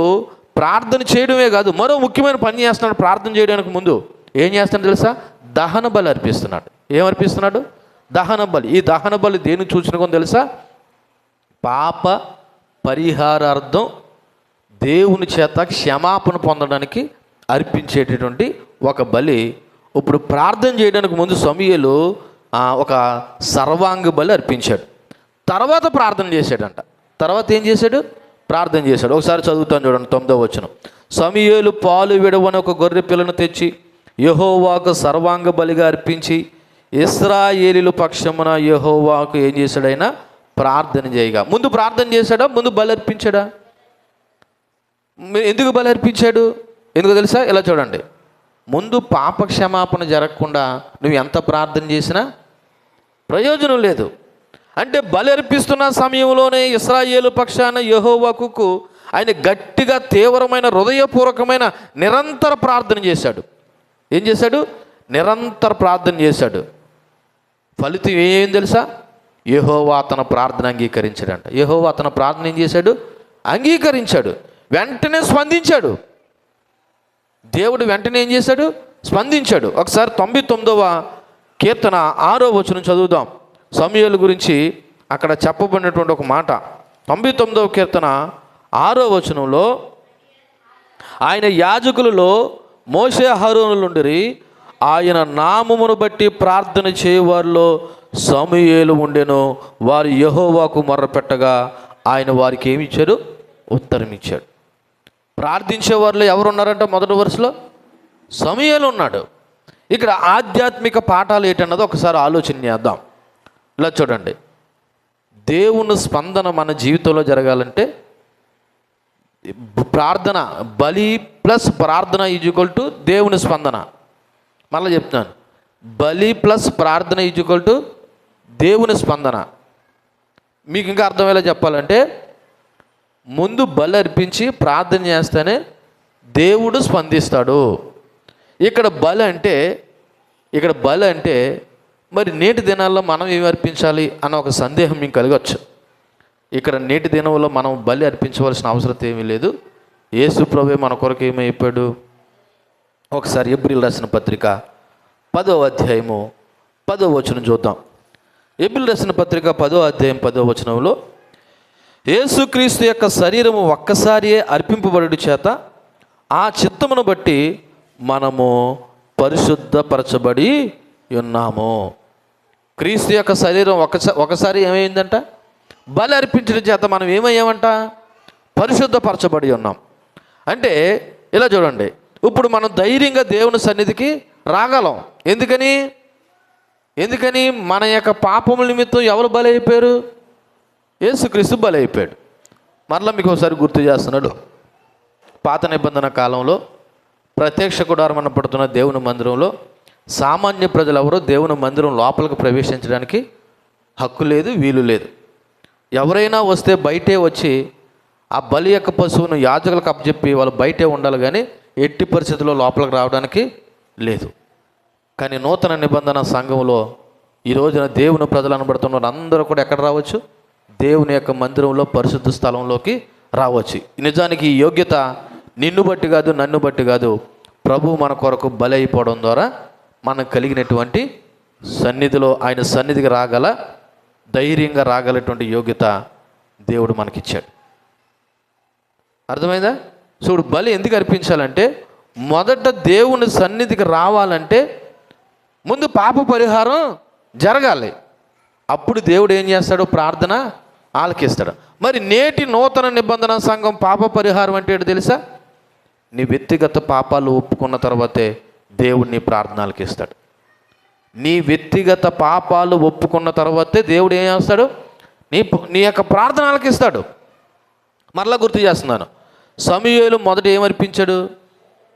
ప్రార్థన చేయడమే కాదు, మరో ముఖ్యమైన పని చేస్తున్నాడు. ప్రార్థన చేయడానికి ముందు ఏం చేస్తున్నాడు తెలుసా? దహన బలి అర్పిస్తున్నాడు. ఏమర్పిస్తున్నాడు? దహన బలి. ఈ దహన బలి దేనికి సూచనగా తెలుసా? పాప పరిహారార్థం దేవుని చేత క్షమాపణ పొందడానికి అర్పించేటటువంటి ఒక బలి. ఇప్పుడు ప్రార్థన చేయడానికి ముందు సమూయేలు ఒక సర్వాంగ బలి అర్పించాడు. తర్వాత ప్రార్థన చేశాడంట. తర్వాత ఏం చేశాడు? ప్రార్థన చేశాడు. ఒకసారి చదువుతాను చూడండి, 9వ వచనం. సమూయేలు పాలు విడవని ఒక గొర్రె పిల్లను తెచ్చి యెహోవాకు సర్వాంగ బలిగా అర్పించి ఇశ్రాయేలీయుల పక్షమున యెహోవాకు ఏం చేశాడు? ఆయన ప్రార్థన చేయగా. ముందు ప్రార్థన చేశాడా? ముందు బలి అర్పించాడా? ఎందుకు బలి అర్పించాడు? ఎందుకు తెలుసా? ఇలా చూడండి, ముందు పాప క్షమాపణ జరగకుండా నువ్వు ఎంత ప్రార్థన చేసినా ప్రయోజనం లేదు. అంటే బలి అర్పిస్తున్న సమయంలోనే ఇశ్రాయేలు పక్షాన యెహోవాకు ఆయన గట్టిగా తీవ్రమైన హృదయపూర్వకమైన నిరంతర ప్రార్థన చేశాడు. ఏం చేశాడు? నిరంతర ప్రార్థన చేశాడు. ఫలితం ఏం తెలుసా? యెహోవా తన ప్రార్థన అంగీకరించాడంట. యెహోవా తన ప్రార్థన ఏం చేశాడు? అంగీకరించాడు. వెంటనే స్పందించాడు. దేవుడు వెంటనే ఏం చేశాడు? స్పందించాడు. ఒకసారి 99వ కీర్తన 6వ వచనం చదువుదాం. సమూయేలు గురించి అక్కడ చెప్పబడినటువంటి ఒక మాట. 99వ కీర్తన 6వ వచనంలో, ఆయన యాజకులలో మోషే అహరోనులుండిరి, ఆయన నామమును బట్టి ప్రార్థన చేయవారిలో సమూయేలు ఉండెను. వారు యెహోవాకు మొర్రపెట్టగా ఆయన వారికి ఏమి ఇచ్చాడు? ఉత్తరం ఇచ్చాడు. ప్రార్థించే వారిలో ఎవరు ఉన్నారంట? మొదటి వరుసలో సమూయేలు ఉన్నాడు. ఇక్కడ ఆధ్యాత్మిక పాఠాలు ఏంటన్నది ఒకసారి ఆలోచన చేద్దాం. ఇలా చూడండి, దేవుని స్పందన మన జీవితంలో జరగాలంటే ప్రార్థన, బలి ప్లస్ ప్రార్థన ఈజ్వల్ టు దేవుని స్పందన. మళ్ళీ చెప్తున్నాను, బలి ప్లస్ ప్రార్థన ఈజ్వల్ టు దేవుని స్పందన. మీకు ఇంకా అర్థమయ్యేలా చెప్పాలంటే ముందు బలి అర్పించి ప్రార్థన చేస్తేనే దేవుడు స్పందిస్తాడు. ఇక్కడ బలి అంటే మరి నేటి దినాల్లో మనం ఏమి అర్పించాలి అన్న ఒక సందేహం మీకు కలగచ్చు. ఇక్కడ నేటి దినంలో మనం బలి అర్పించవలసిన అవసరం ఏమీ లేదు. యేసు ప్రభువే మన కొరకు ఏమైపోయాడు? ఒకసారి ఎబ్రీలు రాసిన పత్రిక 10వ అధ్యాయము 10వ వచనం చూద్దాం. ఎబ్రీలు రాసిన పత్రిక 10వ అధ్యాయం 10వ వచనంలో, యేసుక్రీస్తు యొక్క శరీరము ఒక్కసారియే అర్పింపబడుట చేత ఆ చిత్తమును బట్టి మనము పరిశుద్ధపరచబడి ఉన్నాము. క్రీస్తు యొక్క శరీరం ఒకసారి ఏమైందంట? బలి అర్పించడం చేత మనం ఏమయ్యామంట? పరిశుద్ధపరచబడి ఉన్నాం. అంటే ఇలా చూడండి, ఇప్పుడు మనం ధైర్యంగా దేవుని సన్నిధికి రాగలం. ఎందుకని మన యొక్క పాపముల నిమిత్తం ఎవరు బలి అయిపోయారు? యేసుక్రీస్తు బలి అయిపోయాడు. మరలా మీకు ఒకసారి గుర్తు చేస్తున్నాడు. పాత నిబంధన కాలంలో ప్రత్యక్ష గుడారం అనబడుతున్న దేవుని మందిరంలో సామాన్య ప్రజలు ఎవరో దేవుని మందిరం లోపలికి ప్రవేశించడానికి హక్కు లేదు, వీలు లేదు. ఎవరైనా వస్తే బయటే వచ్చి ఆ బలి యొక్క పశువును యాజకులకు అప్పచెప్పి వాళ్ళు బయటే ఉండాలి, కానీ ఎట్టి పరిస్థితుల్లో లోపలికి రావడానికి లేదు. కానీ నూతన నిబంధన సంఘంలో ఈ రోజున దేవుని ప్రజలు అనబడుతున్నారు అందరూ కూడా ఎక్కడ రావచ్చు? దేవుని యొక్క మందిరంలో పరిశుద్ధ స్థలంలోకి రావచ్చు. నిజానికి ఈ యోగ్యత నిన్ను బట్టి కాదు, నన్ను బట్టి కాదు, ప్రభు మన కొరకు బలి అయిపోవడం ద్వారా మనకు కలిగినటువంటి సన్నిధిలో, ఆయన సన్నిధికి ధైర్యంగా రాగలటువంటి యోగ్యత దేవుడు మనకిచ్చాడు. అర్థమైందా? చూడు, బలి ఎందుకు అర్పించాలంటే మొదట దేవుని సన్నిధికి రావాలంటే ముందు పాప పరిహారం జరగాలి. అప్పుడు దేవుడు ఏం చేస్తాడు? ప్రార్థన ఆలకిస్తాడు. మరి నేటి నూతన నిబంధన సంఘం పాప పరిహారం అంటే ఏంటో తెలుసా? నీ వ్యక్తిగత పాపాలు ఒప్పుకున్న తర్వాతే దేవుడు నీ ప్రార్థన ఆలకిస్తాడు. నీ వ్యక్తిగత పాపాలు ఒప్పుకున్న తర్వాతే దేవుడు ఏం చేస్తాడు? నీ నీ యొక్క ప్రార్థన ఆలకిస్తాడు. మరలా గుర్తు చేస్తున్నాను, సమూయేలు మొదట ఏమర్పించాడు?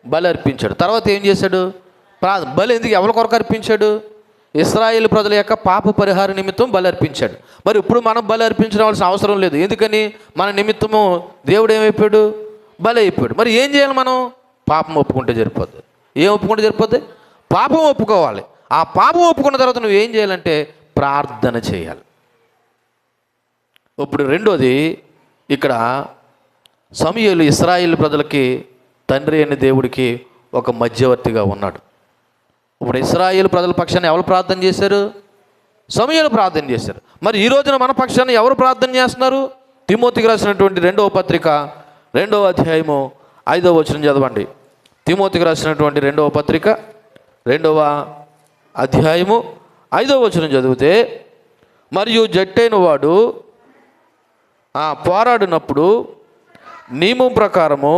బలి అర్పించాడు. తర్వాత ఏం చేశాడు? బలి ఎందుకు, ఎవరి కొరకు అర్పించాడు? ఇశ్రాయేలు ప్రజల యొక్క పాప పరిహార నిమిత్తం బలి అర్పించాడు. మరి ఇప్పుడు మనం బలి అర్పించవలసిన అవసరం లేదు. ఎందుకని? మన నిమిత్తము దేవుడు ఏమైపోయాడు? బలి అయిపోయాడు. మరి ఏం చేయాలి మనం? పాపం ఒప్పుకుంటే సరిపోద్ది. ఏం ఒప్పుకుంటే సరిపోద్ది? పాపం ఒప్పుకోవాలి. ఆ పాపం ఒప్పుకున్న తర్వాత నువ్వు ఏం చేయాలంటే ప్రార్థన చేయాలి. ఇప్పుడు రెండోది, ఇక్కడ సమూయేలు ఇశ్రాయేలు ప్రజలకి తండ్రి అయిన దేవుడికి ఒక మధ్యవర్తిగా ఉన్నాడు. ఇప్పుడు ఇశ్రాయేలు ప్రజల పక్షాన్ని ఎవరు ప్రార్థన చేశారు? సమూయేలు ప్రార్థన చేశారు. మరి ఈ రోజున మన పక్షాన్ని ఎవరు ప్రార్థన చేస్తున్నారు? తిమోతికి రాసినటువంటి 2వ పత్రిక 2వ అధ్యాయము 5వ వచనం చదవండి. తిమోతికి రాసినటువంటి 2వ పత్రిక 2వ అధ్యాయము 5వ వచనం చదివితే, మరియు జట్టైన వాడు పోరాడినప్పుడు నియమం ప్రకారము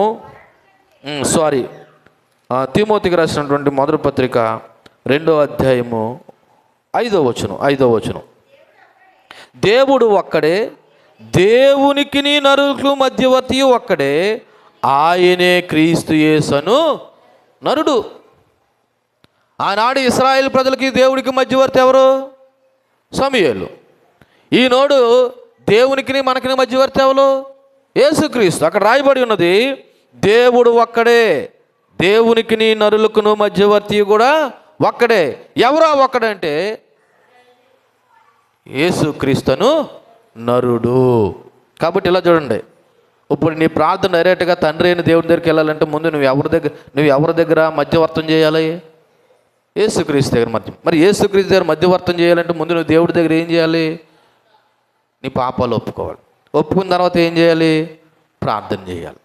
తిమోతికి రాసినటువంటి మొదటి పత్రిక 2వ అధ్యాయము 5వ వచనం, దేవుడు ఒక్కడే, దేవునికి నరులకు మధ్యవర్తి ఒక్కడే, ఆయనే క్రీస్తు యేసును నరుడు. ఆనాడు ఇశ్రాయేలు ప్రజలకి దేవుడికి మధ్యవర్తి ఎవరు? సమూయేలు. ఈనాడు దేవునికి మనకి మధ్యవర్తి ఎవరు? యేసుక్రీస్తు. అక్కడ రాయబడి ఉన్నది, దేవుడు ఒక్కడే, దేవునికి నరులకును మధ్యవర్తి కూడా ఒక్కడే. ఎవరా ఒక్కడంటే యేసుక్రీస్తును నరుడు. కాబట్టి ఇలా చూడండి, ఇప్పుడు నీ ప్రార్థన డైరెక్ట్గా తండ్రి అయిన దేవుడి దగ్గరికి వెళ్ళాలంటే ముందు నువ్వు ఎవరి దగ్గర మధ్యవర్తం చేయాలి? యేసుక్రీస్తు దగ్గర మరి యేసుక్రీస్తు దగ్గర మధ్యవర్తం చేయాలంటే ముందు నువ్వు దేవుడి దగ్గర ఏం చేయాలి? నీ పాపాలు ఒప్పుకోవాలి. ఒప్పుకున్న తర్వాత ఏం చేయాలి? ప్రార్థన చేయాలి.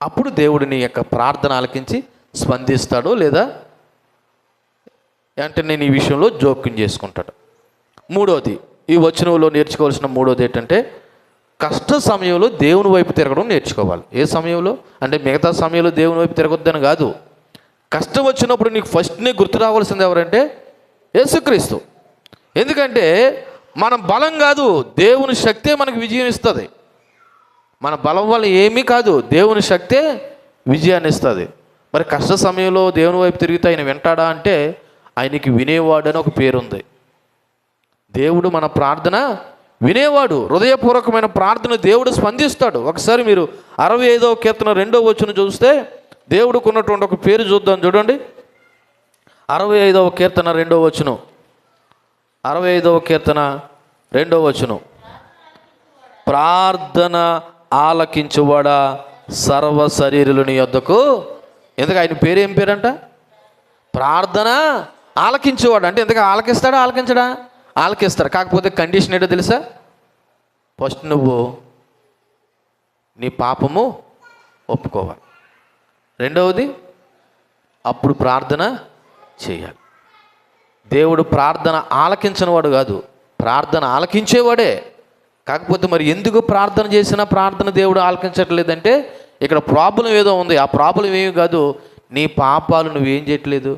అప్పుడు దేవుడు నీ యొక్క ప్రార్థన ఆలకించి స్పందిస్తాడు, లేదా వెంటనే నీ విషయంలో జోక్యం చేసుకుంటాడు. మూడోది, ఈ వచనంలో నేర్చుకోవాల్సిన మూడోది ఏంటంటే, కష్ట సమయంలో దేవుని వైపు తిరగడం నేర్చుకోవాలి. ఏ సమయంలో అంటే మిగతా సమయంలో దేవుని వైపు తిరగొద్దని కాదు. కష్టం వచ్చినప్పుడు నీకు ఫస్ట్ గుర్తు రావాల్సింది ఎవరంటే యేసుక్రీస్తు. ఎందుకంటే మన బలం కాదు, దేవుని శక్తే మనకు విజయం ఇస్తుంది. మన బలం వల్ల ఏమీ కాదు, దేవుని శక్తే విజయాన్ని ఇస్తుంది. మరి కష్ట సమయంలో దేవుని వైపు తిరిగితే ఆయన వింటాడా అంటే ఆయనకి వినేవాడు అని ఒక పేరుంది. దేవుడు మన ప్రార్థన వినేవాడు. హృదయపూర్వకమైన ప్రార్థన దేవుడు స్పందిస్తాడు. ఒకసారి మీరు 65వ కీర్తన 2వ వచనం చూస్తే దేవుడికి ఉన్నటువంటి ఒక పేరు చూద్దాం. చూడండి, 65వ కీర్తన 2వ వచనం, 65వ కీర్తన 2వ వచనం, ప్రార్థన ఆలకించువాడా సర్వ శరీరులని యొద్దకు. ఎందుకు ఆయన పేరు ఏం పేరంట? ప్రార్థన ఆలకించేవాడు. అంటే ఎందుకు ఆలకిస్తాడా? ఆలకించడా? ఆలకిస్తాడు. కాకపోతే కండిషన్ ఏంటో తెలుసా? ఫస్ట్ నువ్వు నీ పాపము ఒప్పుకోవాలి. రెండవది, అప్పుడు ప్రార్థన చేయాలి. దేవుడు ప్రార్థన ఆలకించని వాడు కాదు, ప్రార్థన ఆలకించేవాడే. కాకపోతే మరి ఎందుకు ప్రార్థన చేసినా ప్రార్థన దేవుడు ఆలకించట్లేదంటే ఇక్కడ ప్రాబ్లం ఏదో ఉంది. ఆ ప్రాబ్లం ఏమి కాదు, నీ పాపాలు నువ్వేం చేయట్లేదు.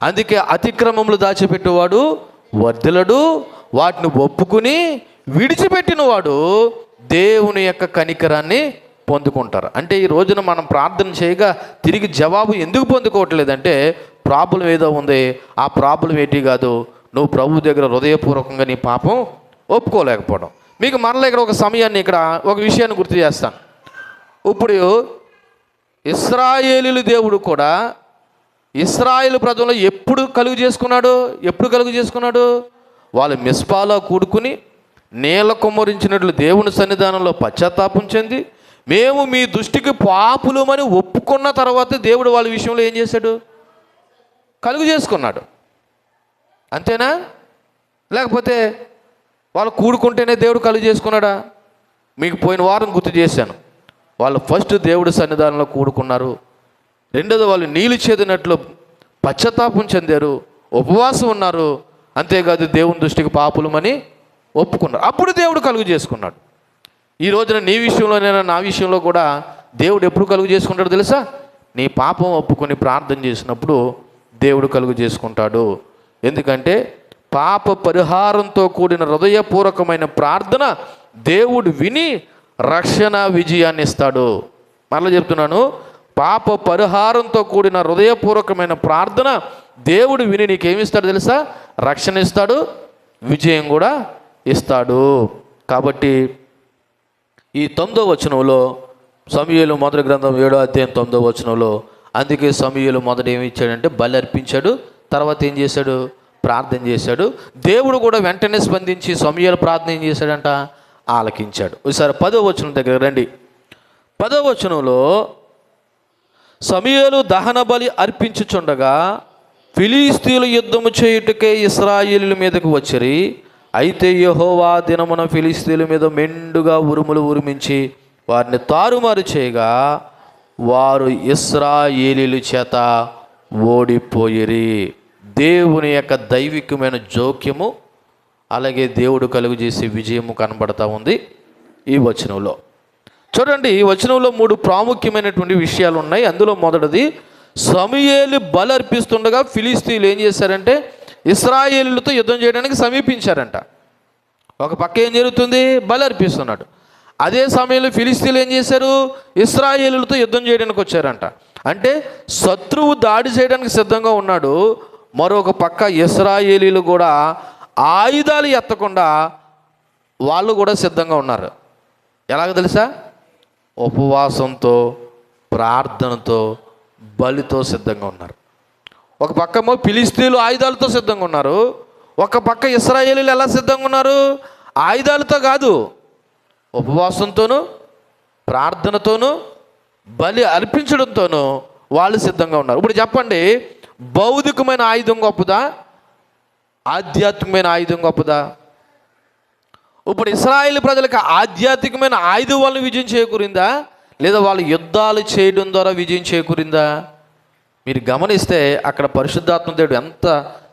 అందుకే అతిక్రమములు దాచిపెట్టేవాడు వర్ధిల్లడు, వాటిని ఒప్పుకుని విడిచిపెట్టిన వాడు దేవుని యొక్క కనికరాన్ని పొందుకుంటారు. అంటే ఈ రోజున మనం ప్రార్థన చేయగా తిరిగి జవాబు ఎందుకు పొందుకోవట్లేదంటే ప్రాబ్లం ఏదో ఉంది. ఆ ప్రాబ్లం ఏంటి కాదు, నువ్వు ప్రభు దగ్గర హృదయపూర్వకంగా నీ పాపం ఒప్పుకోలేకపోవడం. మీకు మరలా ఇక్కడ ఒక సమయాన్ని, ఇక్కడ ఒక విషయాన్ని గుర్తు చేస్తాను. ఇప్పుడు ఇశ్రాయేలీయుల దేవుడు కూడా ఇశ్రాయేలు ప్రజలను ఎప్పుడు కలుగు చేసుకున్నాడు? వాళ్ళు మిస్పాలో కూడుకుని నేల కుమ్మరించినట్లు దేవుని సన్నిధానంలో పశ్చాత్తాపం చెంది మేము మీ దృష్టికి పాపులమని ఒప్పుకున్న తర్వాత దేవుడు వాళ్ళ విషయంలో ఏం చేశాడు? కలుగు చేసుకున్నాడు. అంతేనా? లేకపోతే వాళ్ళు కూడుకుంటేనే దేవుడు కలుగు చేసుకున్నాడా? మీకు పోయిన వారం గుర్తు చేశాను. వాళ్ళు ఫస్ట్ దేవుడి సన్నిధానంలో కూడుకున్నారు. రెండోది, వాళ్ళు నీళ్ళు చేదినట్లు పశ్చాత్తాపం చెందారు, ఉపవాసం ఉన్నారు. అంతేకాదు దేవుని దృష్టికి పాపులమని ఒప్పుకున్నారు. అప్పుడు దేవుడు కలుగు చేసుకున్నాడు. ఈ రోజున నీ విషయంలోనైనా నా విషయంలో కూడా దేవుడు ఎప్పుడు కలుగు చేసుకుంటాడో తెలుసా? నీ పాపం ఒప్పుకొని ప్రార్థన చేసినప్పుడు దేవుడు కలుగు చేసుకుంటాడు. ఎందుకంటే పాప పరిహారంతో కూడిన హృదయపూర్వకమైన ప్రార్థన దేవుడు విని రక్షణ విజయాన్ని ఇస్తాడు. మరలా చెప్తున్నాను, పాప పరిహారంతో కూడిన హృదయపూర్వకమైన ప్రార్థన దేవుడు విని నీకేమిస్తాడు తెలుసా? రక్షణ ఇస్తాడు, విజయం కూడా ఇస్తాడు. కాబట్టి ఈ 9వ వచనంలో, సమూయేలు మొదటి గ్రంథం 7వ అధ్యాయం 9వ వచనంలో, అందుకే సమూయేలు మొదట ఏమి ఇచ్చాడంటే బలి అర్పించాడు. తర్వాత ఏం చేశాడు? ప్రార్థన చేశాడు. దేవుడు కూడా వెంటనే స్పందించి సమూయేలు ప్రార్థన ఏం చేశాడంట? ఆలకించాడు. ఒకసారి 10వ వచనం దగ్గర రండి. 10వ వచనంలో, సమూయేలు దహన బలి అర్పించుచుండగా ఫిలిష్తీయులు యుద్ధము చేయుటకే ఇశ్రాయేలీయుల మీదకు వచ్చిరి. అయితే యెహోవా దినమున ఫిలిష్తీయుల మీద మెండుగా ఉరుములు ఉరిమించి వారిని తారుమారు చేయగా వారు ఇశ్రాయేలీయుల చేత ఓడిపోయిరి. దేవుని యొక్క దైవికమైన జోక్యము, అలాగే దేవుడు కలుగు చేసే విజయము కనబడతా ఉంది ఈ వచనంలో. చూడండి, ఈ వచనంలో 3 ప్రాముఖ్యమైనటువంటి విషయాలు ఉన్నాయి. అందులో మొదటిది, సమూయేలు బలి అర్పిస్తుండగా ఫిలిష్తీయులు ఏం చేశారంటే ఇశ్రాయేలీయులతో యుద్ధం చేయడానికి సమీపించారంట. ఒక పక్క ఏం జరుగుతుంది? బలి అర్పిస్తున్నాడు. అదే సమయంలో ఫిలిష్తీయులు ఏం చేశారు? ఇశ్రాయేలీయులతో యుద్ధం చేయడానికి వచ్చారంట. అంటే శత్రువు దాడి చేయడానికి సిద్ధంగా ఉన్నాడు. మరొక పక్క ఇశ్రాయేలీయులు కూడా ఆయుధాలు ఎత్తకుండా వాళ్ళు కూడా సిద్ధంగా ఉన్నారు. ఎలాగ తెలుసా? ఉపవాసంతో, ప్రార్థనతో, బలితో సిద్ధంగా ఉన్నారు. ఒక పక్కమో ఫిలిష్తీయులు ఆయుధాలతో సిద్ధంగా ఉన్నారు. ఒక పక్క ఇశ్రాయేలీయులు ఎలా సిద్ధంగా ఉన్నారు? ఆయుధాలతో కాదు, ఉపవాసంతోనూ, ప్రార్థనతోనూ, బలి అర్పించడంతోనూ వాళ్ళు సిద్ధంగా ఉన్నారు. ఇప్పుడు చెప్పండి, భౌతికమైన ఆయుధం గొప్పదా? ఆధ్యాత్మికమైన ఆయుధం గొప్పదా? ఇప్పుడు ఇశ్రాయేలు ప్రజలకు ఆధ్యాత్మికమైన ఆయుధం వల్ల విజయం చేకూరిందా, లేదా వాళ్ళు యుద్ధాలు చేయడం ద్వారా విజయం చేకూరిందా? మీరు గమనిస్తే అక్కడ పరిశుద్ధాత్మ దేవుడు ఎంత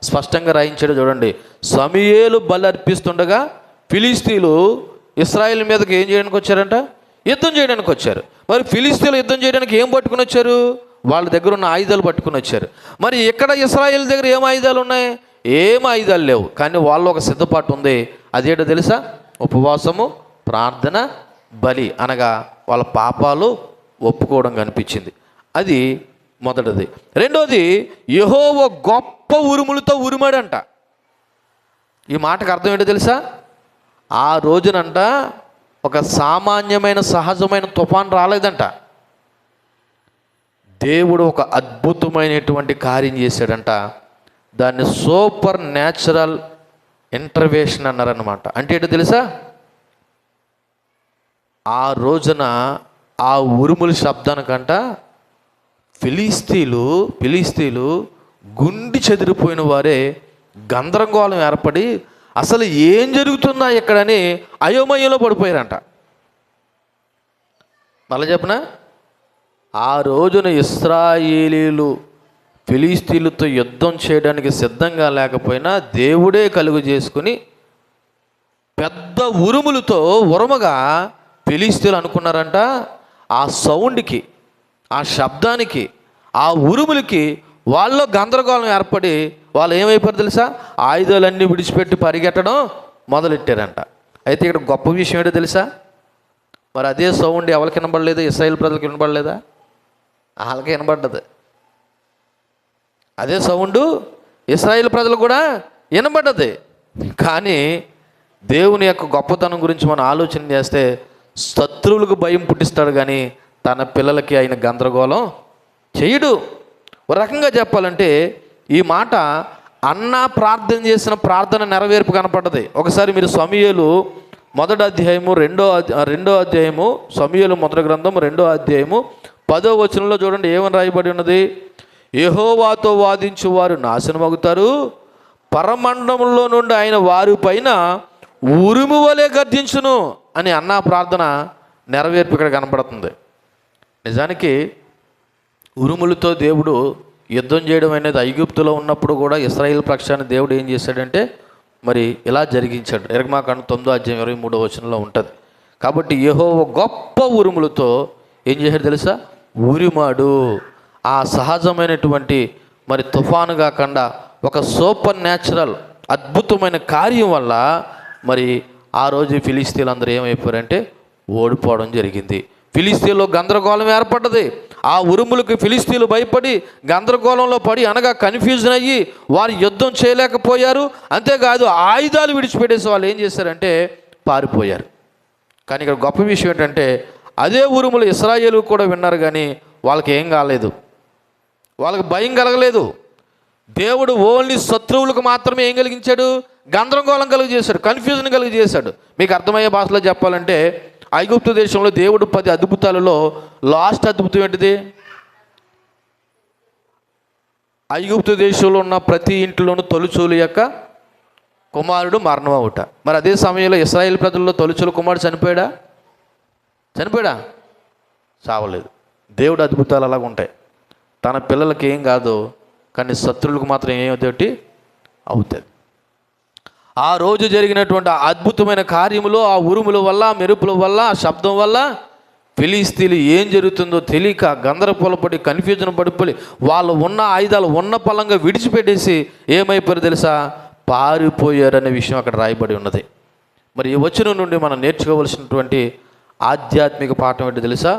స్పష్టంగా రాయించాడో చూడండి. సమూయేలు బలి అర్పిస్తుండగా ఫిలిష్తీయులు ఇశ్రాయేలు మీదకి ఏం చేయడానికి వచ్చారంట? యుద్ధం చేయడానికి వచ్చారు. మరి ఫిలిష్తీయులు యుద్ధం చేయడానికి ఏం పట్టుకుని వచ్చారు? వాళ్ళ దగ్గర ఉన్న ఆయుధాలు పట్టుకుని వచ్చారు. మరి ఇక్కడ ఇశ్రాయేలు దగ్గర ఏం ఆయుధాలు ఉన్నాయి? ఏం ఆయుధాలు లేవు. కానీ వాళ్ళు ఒక సిద్ధపాటు ఉంది. అదేంటో తెలుసా? ఉపవాసము, ప్రార్థన, బలి. అనగా వాళ్ళ పాపాలు ఒప్పుకోవడం కనిపించింది. అది మొదటిది. రెండోది, యెహోవా గొప్ప ఉరుములతో ఉరిమాడంట. ఈ మాటకు అర్థం ఏంటో తెలుసా? ఆ రోజునంట ఒక సామాన్యమైన సహజమైన తుఫాన్ రాలేదంట. దేవుడు ఒక అద్భుతమైనటువంటి కార్యం చేశాడంట. దాన్ని సూపర్ న్యాచురల్ ఇంటర్వెన్షన్ అన్నారన్నమాట. అంటే ఏంటో తెలుసా? ఆ రోజున ఆ ఉరుముల శబ్దానికంట ఫిలిష్తీయులు గుండి చెదిరిపోయిన వారే గందరగోళం ఏర్పడి అసలు ఏం జరుగుతుందా ఇక్కడని అయోమయంలో పడిపోయారంట. మళ్ళీ చెప్పనా? ఆ రోజున ఇశ్రాయేలీయులు ఫిలిష్తీయులతో యుద్ధం చేయడానికి సిద్ధంగా లేకపోయినా దేవుడే కలుగు చేసుకుని పెద్ద ఉరుములతో ఉరమగా ఫిలిష్తీయులు అనుకున్నారంట. ఆ సౌండ్కి, ఆ శబ్దానికి, ఆ ఉరుములకి వాళ్ళలో గందరగోళం ఏర్పడి వాళ్ళు ఏమైపోయారు తెలుసా? ఆయుధాలన్నీ విడిచిపెట్టి పరిగెట్టడం మొదలెట్టారంట. అయితే ఇక్కడ గొప్ప విషయం ఏంటో తెలుసా? మరి అదే సౌండ్ ఎవరికి వినబడలేదు? ఇశ్రాయేల్ ప్రజలకు వినబడలేదా? వాళ్ళకి వినబడ్డది. అదే సౌండు ఇశ్రాయేల్ ప్రజలు కూడా వినబడ్డది. కానీ దేవుని యొక్క గొప్పతనం గురించి మనం ఆలోచన చేస్తే శత్రువులకు భయం పుట్టిస్తాడు, కానీ తన పిల్లలకి ఆయన గందరగోళం చేయడు. ఒక రకంగా చెప్పాలంటే ఈ మాట అన్న ప్రార్థన చేసిన ప్రార్థన నెరవేర్పు కనపడ్డది. ఒకసారి మీరు సమూయేలు మొదటి అధ్యాయము రెండో అధ్యాయము సమూయేలు మొదటి గ్రంథం 2వ అధ్యాయము 10వ వచనంలో చూడండి ఏమని రాయబడి ఉన్నది? యెహోవాతో వాదించు వారు నాశనమగుతారు, పరమండలంలో నుండి ఆయన వారి పైన ఉరుము వలె గర్జించును అని అన్న ప్రార్థన నెరవేర్పు ఇక్కడ కనపడుతుంది. నిజానికి ఉరుములతో దేవుడు యుద్ధం చేయడం అనేది ఐగుప్తులో ఉన్నప్పుడు కూడా ఇశ్రాయేల్ పక్షాన్ని దేవుడు ఏం చేశాడంటే మరి ఇలా జరిగించాడు. ఇర్మీయాకాండం 9వ అధ్యాయం 23వ వచనంలో ఉంటుంది. కాబట్టి యెహోవా గొప్ప ఉరుములతో ఏం చేశాడు తెలుసా? ఉరిమాడు. ఆ సహజమైనటువంటి మరి తుఫాను కాకుండా ఒక సూపర్ న్యాచురల్ అద్భుతమైన కార్యం వల్ల మరి ఆ రోజు ఫిలిస్తీన్లు అందరూ ఏమైపోయారంటే ఓడిపోవడం జరిగింది. ఫిలిస్తీన్లో గందరగోళం ఏర్పడ్డది. ఆ ఉరుములకు ఫిలిస్తీన్లు భయపడి గందరగోళంలో పడి అనగా కన్ఫ్యూజన్ అయ్యి వారు యుద్ధం చేయలేకపోయారు. అంతేకాదు ఆయుధాలు విడిచిపెట్టేసి వాళ్ళు ఏం చేశారంటే పారిపోయారు. కానీ ఇక్కడ గొప్ప విషయం ఏంటంటే అదే ఉరుములు ఇశ్రాయేలు కూడా విన్నారు, కానీ వాళ్ళకి ఏం కాలేదు, వాళ్ళకి భయం కలగలేదు. దేవుడు ఓన్లీ శత్రువులకు మాత్రమే ఏం కలిగించాడు? గందరగోళం కలుగు చేశాడు, కన్ఫ్యూజన్ కలుగు చేశాడు. మీకు అర్థమయ్యే భాషలో చెప్పాలంటే ఐగుప్తు దేశంలో దేవుడు 10 అద్భుతాలలో లాస్ట్ అద్భుతం ఏంటిది? ఐగుప్తు దేశంలో ఉన్న ప్రతి ఇంట్లోనూ తొలిచూలు యొక్క కుమారుడు మరణం అవుట. మరి అదే సమయంలో ఇశ్రాయేల్ ప్రజల్లో తొలిచూలు కుమారుడు చనిపోయాడా? చావలేదు. దేవుడు అద్భుతాలు అలాగ ఉంటాయి. తన పిల్లలకి ఏం కాదు, కానీ శత్రువులకు మాత్రం ఏమవుతాయి అవుతుంది. ఆ రోజు జరిగినటువంటి అద్భుతమైన కార్యములో ఆ ఉరుముల వల్ల, మెరుపుల వల్ల, ఆ శబ్దం వల్ల ఫిలిస్తీన్లు ఏం జరుగుతుందో తెలియక గందరగోళపడి కన్ఫ్యూజన్ పడిపోయి వాళ్ళు ఉన్న ఆయుధాలు ఉన్న పలంగా విడిచిపెట్టేసి ఏమైపోయారు తెలుసా? పారిపోయారనే విషయం అక్కడ రాయబడి ఉన్నది. మరి ఈ వచనం నుండి మనం నేర్చుకోవలసినటువంటి ఆధ్యాత్మిక పాఠం ఏంటో తెలుసా?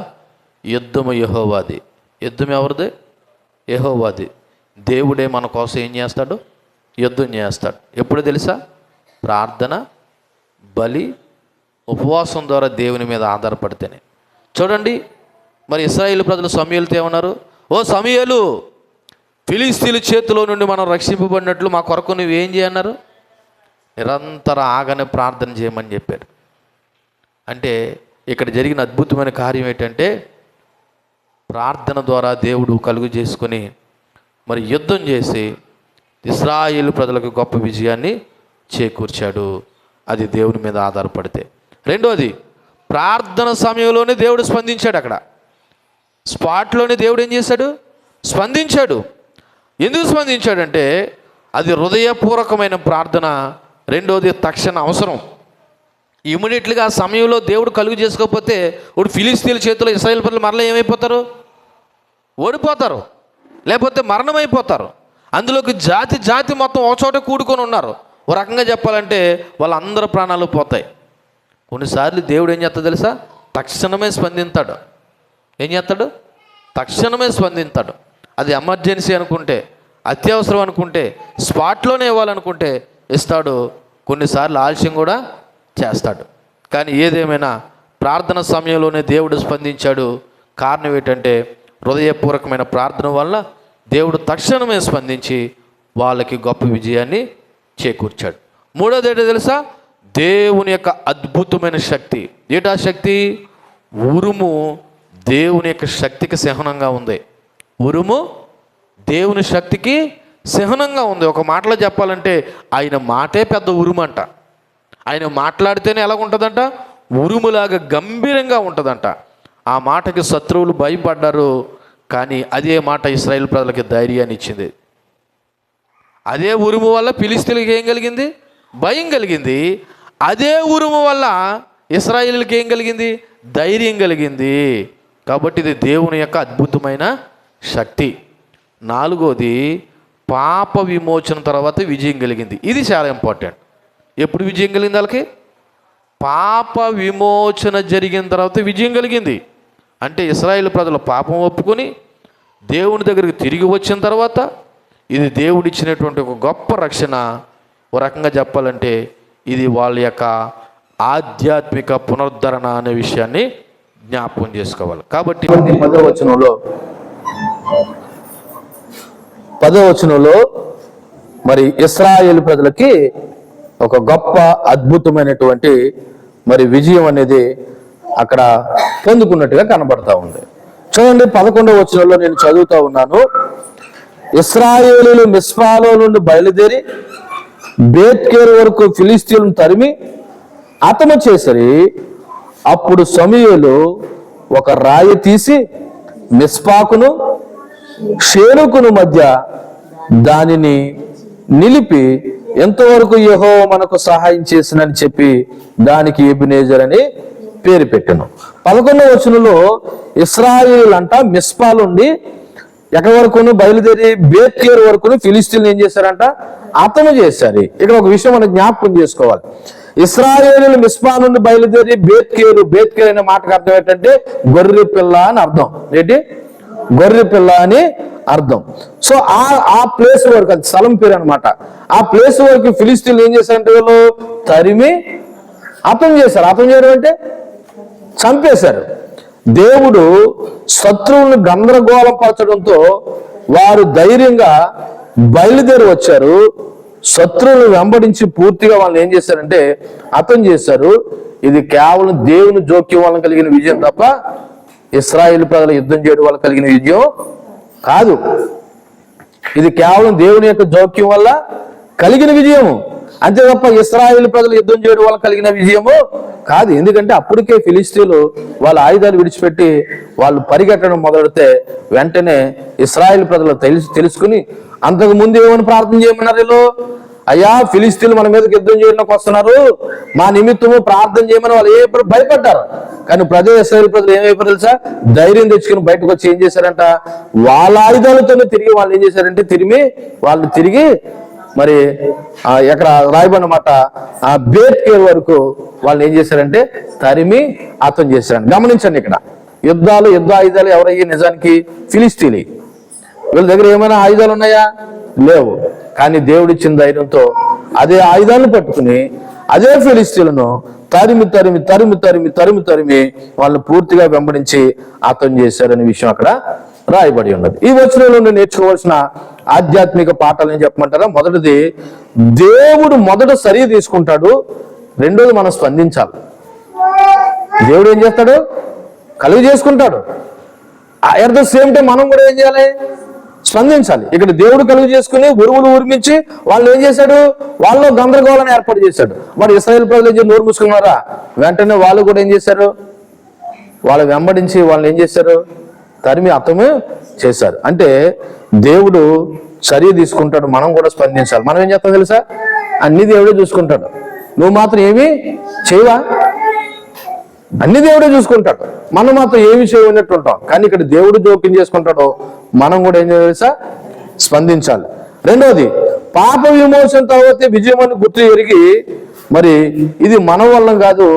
యుద్ధము యెహోవాది. యుద్ధం ఎవరిది? యెహోవాది. దేవుడే మన కోసం ఏం చేస్తాడు? యుద్ధం చేస్తాడు. ఎప్పుడు తెలుసా? ప్రార్థన, బలి, ఉపవాసం ద్వారా దేవుని మీద ఆధారపడితేనే. చూడండి, మరి ఇశ్రాయేలు ప్రజలు సమూయేలుతో ఏమన్నారు? ఓ సమూయేలు, ఫిలిస్తీన్ల చేతిలో నుండి మనం రక్షింపబడినట్లు మా కొరకు నువ్వు ఏం చేయన్నారు? నిరంతర ఆగని ప్రార్థన చేయమని చెప్పారు. అంటే ఇక్కడ జరిగిన అద్భుతమైన కార్యం ఏంటంటే ప్రార్థన ద్వారా దేవుడు కలుగు చేసుకొని మరి యుద్ధం చేసి ఇశ్రాయేలు ప్రజలకు గొప్ప విజయాన్ని చేకూర్చాడు. అది దేవుని మీద ఆధారపడితే. రెండోది, ప్రార్థన సమయంలోనే దేవుడు స్పందించాడు. అక్కడ స్పాట్లోనే దేవుడు ఏం చేశాడు? స్పందించాడు. ఎందుకు స్పందించాడంటే అది హృదయపూర్వకమైన ప్రార్థన. రెండోది తక్షణ అవసరం. ఇమ్మీడియట్లీగా ఆ సమయంలో దేవుడు కలుగు చేసుకోకపోతే ఇప్పుడు ఫిలిస్తీన్ల చేతిలో ఇశ్రాయేలు ప్రజలు మరలా ఏమైపోతారు? ఓడిపోతారు, లేకపోతే మరణమైపోతారు. అందులోకి జాతి మొత్తం ఒక చోట కూడుకొని ఉన్నారు. ఓ రకంగా చెప్పాలంటే వాళ్ళందరి ప్రాణాలు పోతాయి. కొన్నిసార్లు దేవుడు ఏం చేస్తాడు తెలుసా? తక్షణమే స్పందిస్తాడు. ఏం చేస్తాడు? తక్షణమే స్పందిస్తాడు. అది ఎమర్జెన్సీ అనుకుంటే, అత్యవసరం అనుకుంటే, స్పాట్లోనే ఇవ్వాలనుకుంటే ఇస్తాడు. కొన్నిసార్లు ఆలస్యం కూడా చేస్తాడు. కానీ ఏదేమైనా ప్రార్థన సమయంలోనే దేవుడు స్పందించాడు. కారణం ఏంటంటే హృదయపూర్వకమైన ప్రార్థన వల్ల దేవుడు తక్షణమే స్పందించి వాళ్ళకి గొప్ప విజయాన్ని చేకూర్చాడు. మూడోది ఏంటో తెలుసా? దేవుని యొక్క అద్భుతమైన శక్తి. ఏటా శక్తి? ఉరుము దేవుని యొక్క శక్తికి సహనంగా ఉంది. ఉరుము దేవుని శక్తికి సహనంగా ఉంది. ఒక మాటలో చెప్పాలంటే ఆయన మాటే పెద్ద ఉరుము అంట. ఆయన మాట్లాడితేనే ఎలాగుంటుందంట? ఉరుములాగా గంభీరంగా ఉంటుందంట. ఆ మాటకి శత్రువులు భయపడ్డారు. కానీ అదే మాట ఇశ్రాయేల్ ప్రజలకి ధైర్యాన్ని ఇచ్చింది. అదే ఉరుము వల్ల ఫిలిస్తీన్లకు ఏం కలిగింది? భయం కలిగింది. అదే ఉరుము వల్ల ఇశ్రాయేలుకి ఏం కలిగింది? ధైర్యం కలిగింది. కాబట్టి ఇది దేవుని యొక్క అద్భుతమైన శక్తి. నాలుగోది, పాప విమోచన తర్వాత విజయం కలిగింది. ఇది చాలా ఇంపార్టెంట్. ఎప్పుడు విజయం కలిగింది వాళ్ళకి? పాప విమోచన జరిగిన తర్వాత విజయం కలిగింది. అంటే ఇశ్రాయేలు ప్రజలు పాపం ఒప్పుకొని దేవుని దగ్గరికి తిరిగి వచ్చిన తర్వాత ఇది దేవుడిచ్చినటువంటి ఒక గొప్ప రక్షణ. ఓ రకంగా చెప్పాలంటే ఇది వాళ్ళ యొక్క ఆధ్యాత్మిక పునరుద్ధరణ అనే విషయాన్ని జ్ఞాపకం చేసుకోవాలి. కాబట్టి 10వ వచనంలో మరి ఇశ్రాయేలు ప్రజలకి ఒక గొప్ప అద్భుతమైనటువంటి మరి విజయం అనేది అక్కడ పొందుకున్నట్టుగా కనబడతా ఉంది. చూడండి, 11వ వచనంలో నేను చదువుతా ఉన్నాను. ఇశ్రాయేలీయులు మిస్పాలో నుండి బయలుదేరి బేత్కేరు వరకు ఫిలిస్తీన్లను తరిమి హతము చేసరి. అప్పుడు సమూయేలు ఒక రాయి తీసి మిస్పాకును షేలుకును మధ్య దానిని నిలిపి ఎంతవరకు యెహోవా మనకు సహాయం చేసినని చెప్పి దానికి ఎబెనెజర్ అని పేరు పెట్టాను. 11వ వచనంలో ఇశ్రాయేలీయులంట మిస్పాలుండి ఎక్కడి వరకును బయలుదేరి బేత్కేరు వరకును ఫిలిస్తీన్లు ఏం చేశారంట? హతము చేశారు. ఇక్కడ ఒక విషయం మనం జ్ఞాపకం చేసుకోవాలి. ఇశ్రాయేలీయులు మిస్పా నుండి బయలుదేరి బేత్కేరు అనే మాటకు అర్థం ఏంటంటే గొర్రె పిల్ల అని అర్థం. ఏంటి? గొర్రె పిల్ల అని అర్థం. సో ఆ ప్లేస్ వరకు, అది స్థలం పేరు అనమాట, ఆ ప్లేస్ వరకు ఫిలిస్తీన్లు ఏం చేశారంటే వీళ్ళు తరిమి హతం చేశారు. హతం చేయడం అంటే చంపేశారు. దేవుడు శత్రువులను గందరగోళం పరచడంతో వారు ధైర్యంగా బయలుదేరి వచ్చారు. శత్రువులను వెంబడించి పూర్తిగా వాళ్ళని ఏం చేశారంటే హతం చేశారు. ఇది కేవలం దేవుని జోక్యం వల్ల కలిగిన విజయం తప్ప ఇశ్రాయేలు ప్రజలు యుద్ధం చేయడం వల్ల కలిగిన విజయం కాదు. ఇది కేవలం దేవుని యొక్క జోక్యం వల్ల కలిగిన విజయము, అంతే తప్ప ఇశ్రాయేలు ప్రజలు యుద్ధం చేయడం వల్ల కలిగిన విజయము కాదు. ఎందుకంటే అప్పటికే ఫిలిస్తీన్లు వాళ్ళ ఆయుధాలు విడిచిపెట్టి వాళ్ళు పరిగెట్టడం మొదలెడితే వెంటనే ఇశ్రాయేలు ప్రజలు తెలుసుకుని అంతకు ముందు ఏమని ప్రార్థన చేయమన్నారు వీళ్ళు? అయ్యా, ఫిలిస్తీన్లు మన మీదకి యుద్ధం చేయడానికి వస్తున్నారు, మా నిమిత్తము ప్రార్థన చేయమని వాళ్ళు భయపడ్డారు. కానీ ఇశ్రాయేలు ప్రజలు ఏమైపోయారు తెలుసా? ధైర్యం తెచ్చుకుని బయటకు వచ్చి ఏం చేశారంట? వాళ్ళ ఆయుధాలతోనే తిరిగి వాళ్ళు ఏం చేశారంటే తిరిగి మరి ఎక్కడ రాయబడినమాట ఆ బేత్కేరు వరకు వాళ్ళు ఏం చేశారంటే తరిమి హతం చేశారంట. గమనించండి, ఇక్కడ యుద్ధ ఆయుధాలు ఎవరయ్యి? నిజానికి ఫిలిస్తీన్లు. వీళ్ళ దగ్గర ఏమైనా ఆయుధాలు ఉన్నాయా? లేవు. కానీ దేవుడిచ్చిన ధైర్యంతో అదే ఆయుధాలను పట్టుకుని అదే ఫిలిస్తీన్లను తరిమి వాళ్ళని పూర్తిగా వెంబడించి హతం చేశారనే విషయం అక్కడ రాయబడి ఉన్నది. ఈ వచనంలో నేర్చుకోవాల్సిన ఆధ్యాత్మిక పాఠాలు ఏం చెప్పమంటారా? మొదటిది, దేవుడు మొదట చర్య తీసుకుంటాడు. రెండోది, మనం స్పందించాలి. దేవుడు ఏం చేస్తాడు? కలుగు చేసుకుంటాడు. అట్ ద సేమ్ టైం మనం కూడా ఏం చేయాలి? స్పందించాలి. ఇక్కడ దేవుడు కలుగు చేసుకుని ఉరువులు ఉరిమించి వాళ్ళు ఏం చేశాడు? వాళ్ళు గందరగోళాన్ని ఏర్పాటు చేశాడు. మరి ఇశ్రాయేలు ప్రజలు నోరు మూసుకున్నారా? వెంటనే వాళ్ళు కూడా ఏం చేశారు? వాళ్ళు వెంబడించి వాళ్ళని ఏం చేశారు? తరిమి హతము చేశారు. అంటే దేవుడు చర్య తీసుకుంటాడు, మనం కూడా స్పందించాలి. మనం ఏం చేస్తాం తెలుసా? అన్ని దేవుడే చూసుకుంటాడు, నువ్వు మాత్రం ఏమీ చేయవా? అన్ని దేవుడే చూసుకుంటాడు, మనం మాత్రం ఏమి చేయనట్టు ఉంటాం. కానీ ఇక్కడ దేవుడు జోక్యం చేసుకుంటాడు, మనం కూడా ఏం చేయాలి తెలుసా? స్పందించాలి. రెండోది, పాప విమోచన తర్వాత విజయం అని గుర్తు ఎరిగి, మరి ఇది మన వల్ల కాదు